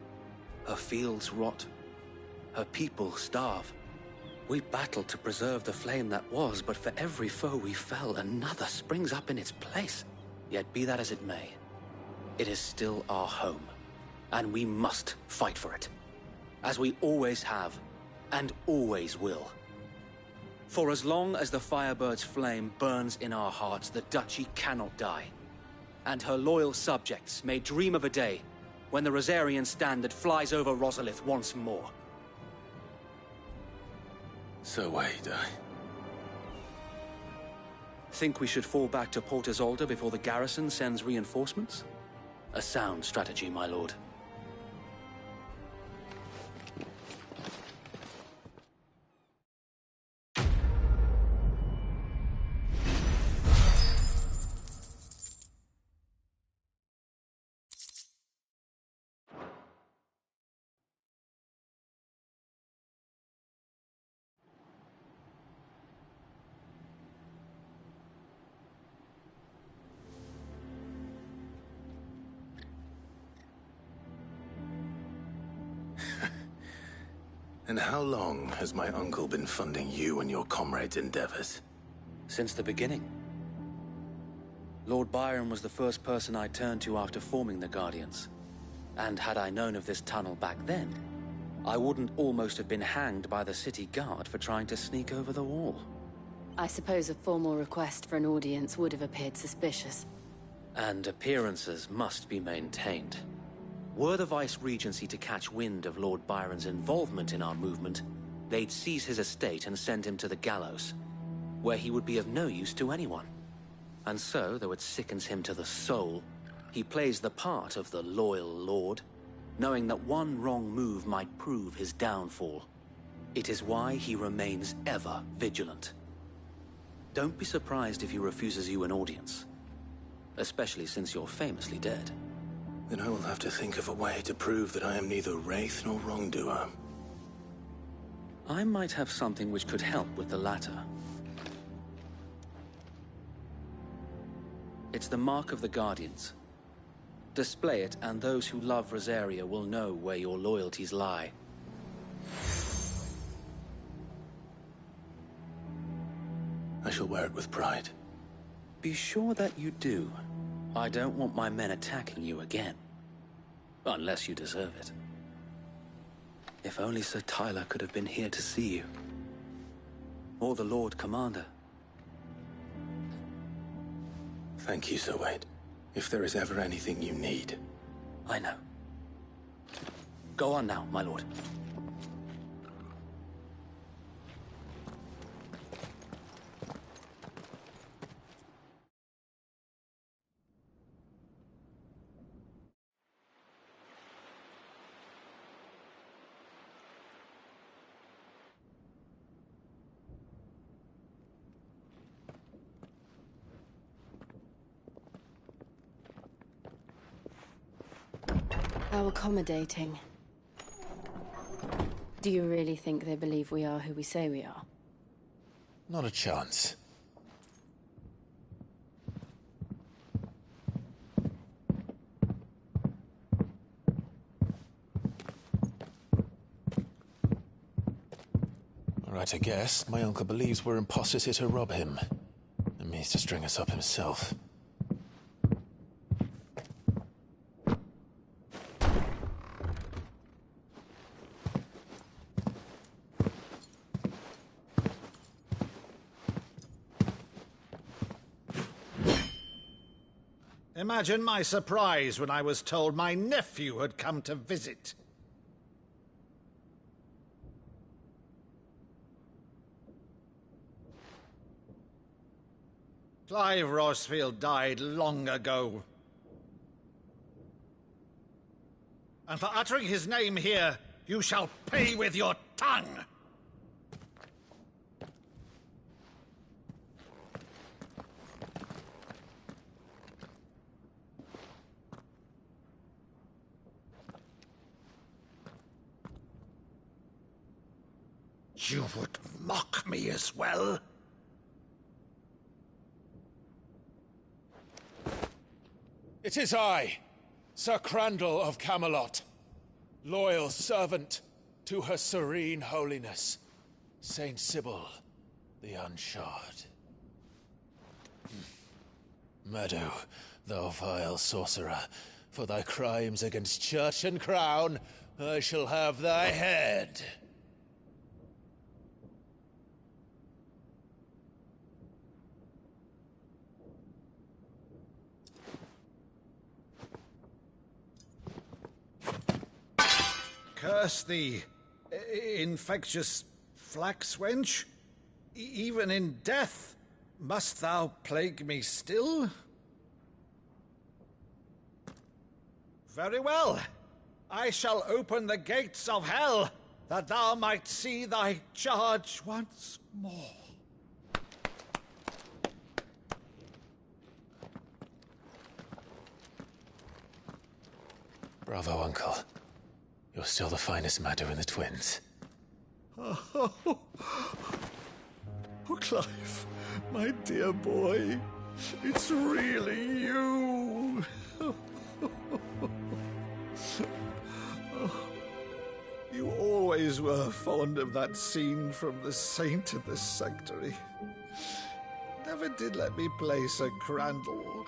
Her fields rot. Her people starve. We battled to preserve the flame that was, but for every foe we fell, another springs up in its place. Yet be that as it may, it is still our home, and we must fight for it. As we always have, and always will. For as long as the Firebird's flame burns in our hearts, the Duchy cannot die. And her loyal subjects may dream of a day when the Rosarian standard flies over Rosalith once more. So wait, Think we should fall back to Port Isolde before the garrison sends reinforcements? A sound strategy, my lord. And how long has my uncle been funding you and your comrades' endeavors? Since the beginning. Lord Byron was the first person I turned to after forming the Guardians. And had I known of this tunnel back then, I wouldn't almost have been hanged by the city guard for trying to sneak over the wall. I suppose a formal request for an audience would have appeared suspicious. And appearances must be maintained. Were the Vice-Regency to catch wind of Lord Byron's involvement in our movement, they'd seize his estate and send him to the gallows, where he would be of no use to anyone. And so, though it sickens him to the soul, he plays the part of the loyal lord, knowing that one wrong move might prove his downfall. It is why he remains ever vigilant. Don't be surprised if he refuses you an audience, especially since you're famously dead. Then I will have to think of a way to prove that I am neither wraith nor wrongdoer. I might have something which could help with the latter. It's the Mark of the Guardians. Display it, and those who love Rosaria will know where your loyalties lie. I shall wear it with pride. Be sure that you do. I don't want my men attacking you again. Unless you deserve it. If only Sir Tyler could have been here to see you. Or the Lord Commander. Thank you, Sir Wade. If there is ever anything you need. I know. Go on now, my lord. How accommodating. Do you really think they believe we are who we say we are? Not a chance. Right, I guess. My uncle believes we're imposters here to rob him. And means to string us up himself. Imagine my surprise when I was told my nephew had come to visit. Clive Rosfield died long ago. And for uttering his name here, you shall pay with your tongue! You would mock me as well? It is I, Sir Crandall of Camelot, loyal servant to Her Serene Holiness, Saint Sybil the Unshod. Meadow, thou vile sorcerer, for thy crimes against church and crown, I shall have thy head. Curse thee, infectious flax wench. Even in death, must thou plague me still? Very well. I shall open the gates of hell, that thou might see thy charge once more. Bravo, Uncle. You're still the finest Meadow in the twins. Oh, Clive, my dear boy, it's really you. You always were fond of that scene from The Saint in the Sanctuary. Never did let me play Sir Crandall.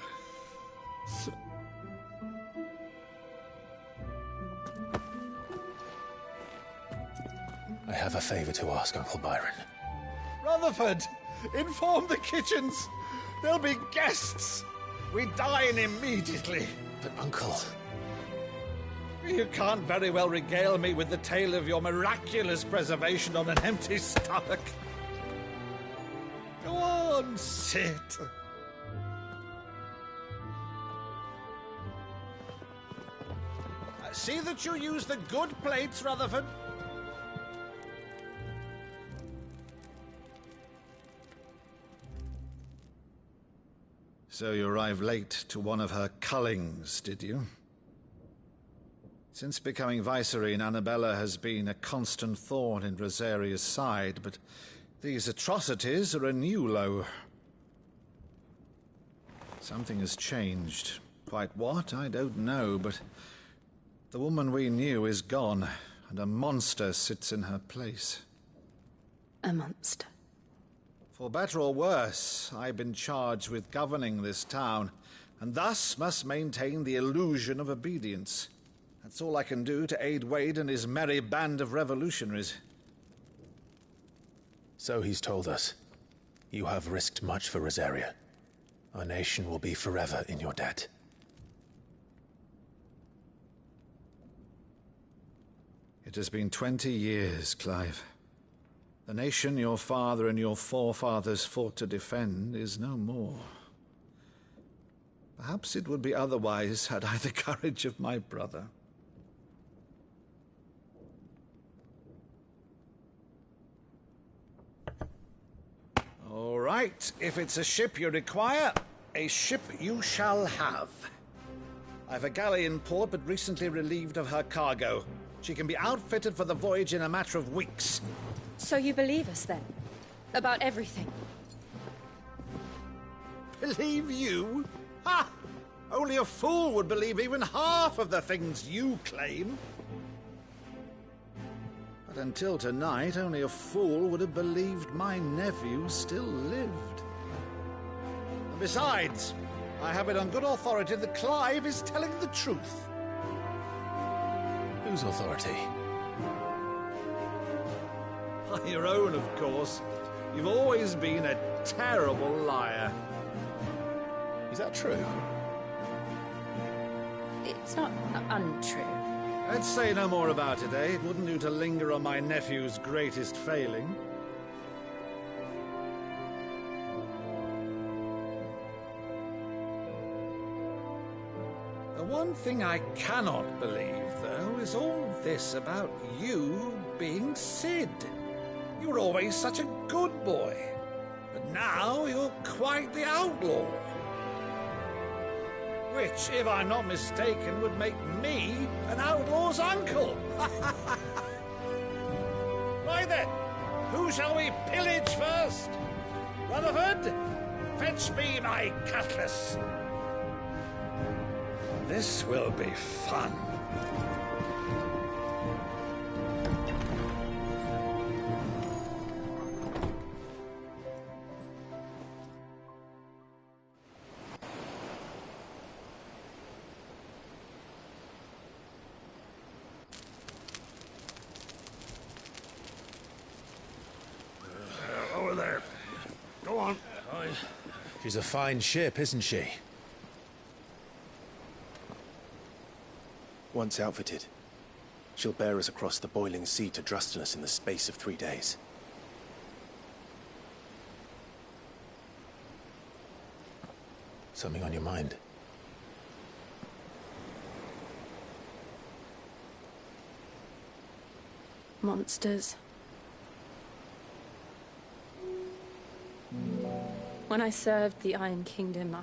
I have a favor to ask, Uncle Byron. Rutherford, Inform the kitchens! There'll be guests! We dine immediately! But, Uncle... You can't very well regale me with the tale of your miraculous preservation on an empty stomach. Go on, sit. See that you use the good plates, Rutherford. So you arrived late to one of her cullings, did you? Since becoming Vicereine, Annabella has been a constant thorn in Rosaria's side, but these atrocities are a new low. Something has changed. Quite what, I don't know, but the woman we knew is gone, and a monster sits in her place. A monster? For better or worse, I've been charged with governing this town, and thus must maintain the illusion of obedience. That's all I can do to aid Wade and his merry band of revolutionaries. So he's told us. You have risked much for Rosaria. Our nation will be forever in your debt. It has been 20 years, Clive. The nation your father and your forefathers fought to defend is no more. Perhaps it would be otherwise had I the courage of my brother. All right, if it's a ship you require, a ship you shall have. I've a galley in port, but recently relieved of her cargo. She can be outfitted for the voyage in a matter of weeks. So you believe us, then? About everything? Believe you? Ha! Only a fool would believe even half of the things you claim. But until tonight, only a fool would have believed my nephew still lived. And besides, I have it on good authority that Clive is telling the truth. Whose authority? Your own, of course. You've always been a terrible liar. Is that true? It's not untrue. Let's say no more about it, eh? It wouldn't do to linger on my nephew's greatest failing. The one thing I cannot believe, though, is all this about you being Cid. You were always such a good boy, but now you're quite the outlaw. Which, if I'm not mistaken, would make me an outlaw's uncle. Right then, who shall we pillage first? Rutherford, fetch me my cutlass. This will be fun. Over there. Go on. She's a fine ship, isn't she? Once outfitted, she'll bear us across the boiling sea to Drustinus in the space of 3 days. Something on your mind? Monsters. When I served the Iron Kingdom,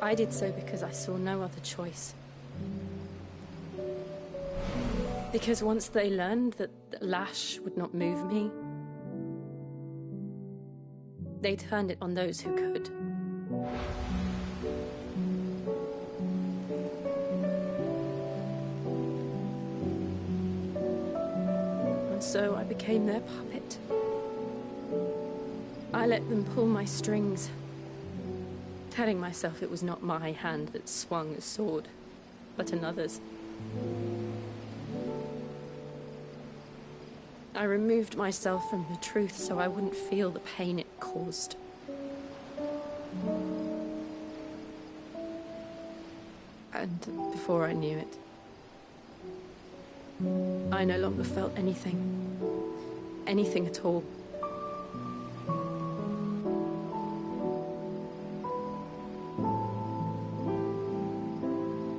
I did so because I saw no other choice. Because once they learned that Lash would not move me, they turned it on those who could. And so I became their puppet. I let them pull my strings, telling myself it was not my hand that swung a sword, but another's. I removed myself from the truth so I wouldn't feel the pain it caused. And before I knew it, I no longer felt anything. Anything at all.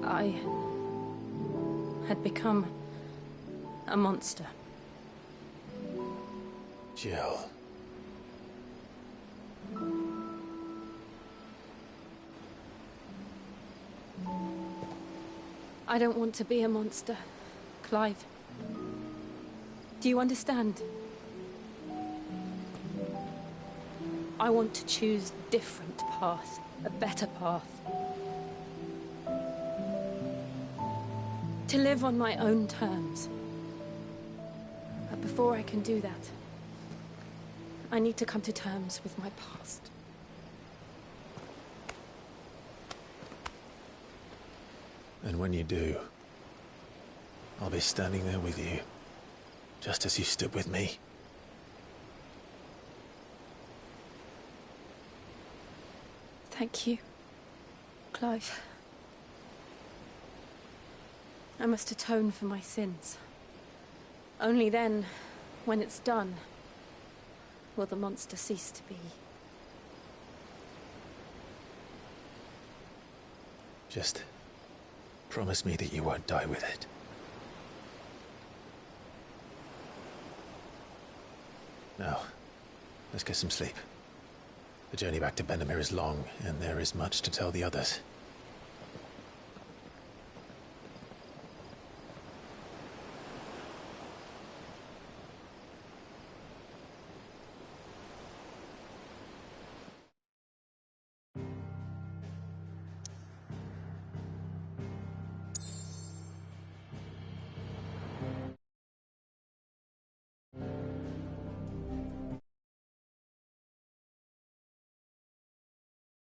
I had become a monster. Jill. I don't want to be a monster, Clive. Do you understand? I want to choose a different path, a better path. To live on my own terms. But before I can do that, I need to come to terms with my past. And when you do, I'll be standing there with you, just as you stood with me. Thank you, Clive. I must atone for my sins. Only then, when it's done, will the monster cease to be. Just promise me that you won't die with it. Now, let's get some sleep. The journey back to Benamir is long, and there is much to tell the others.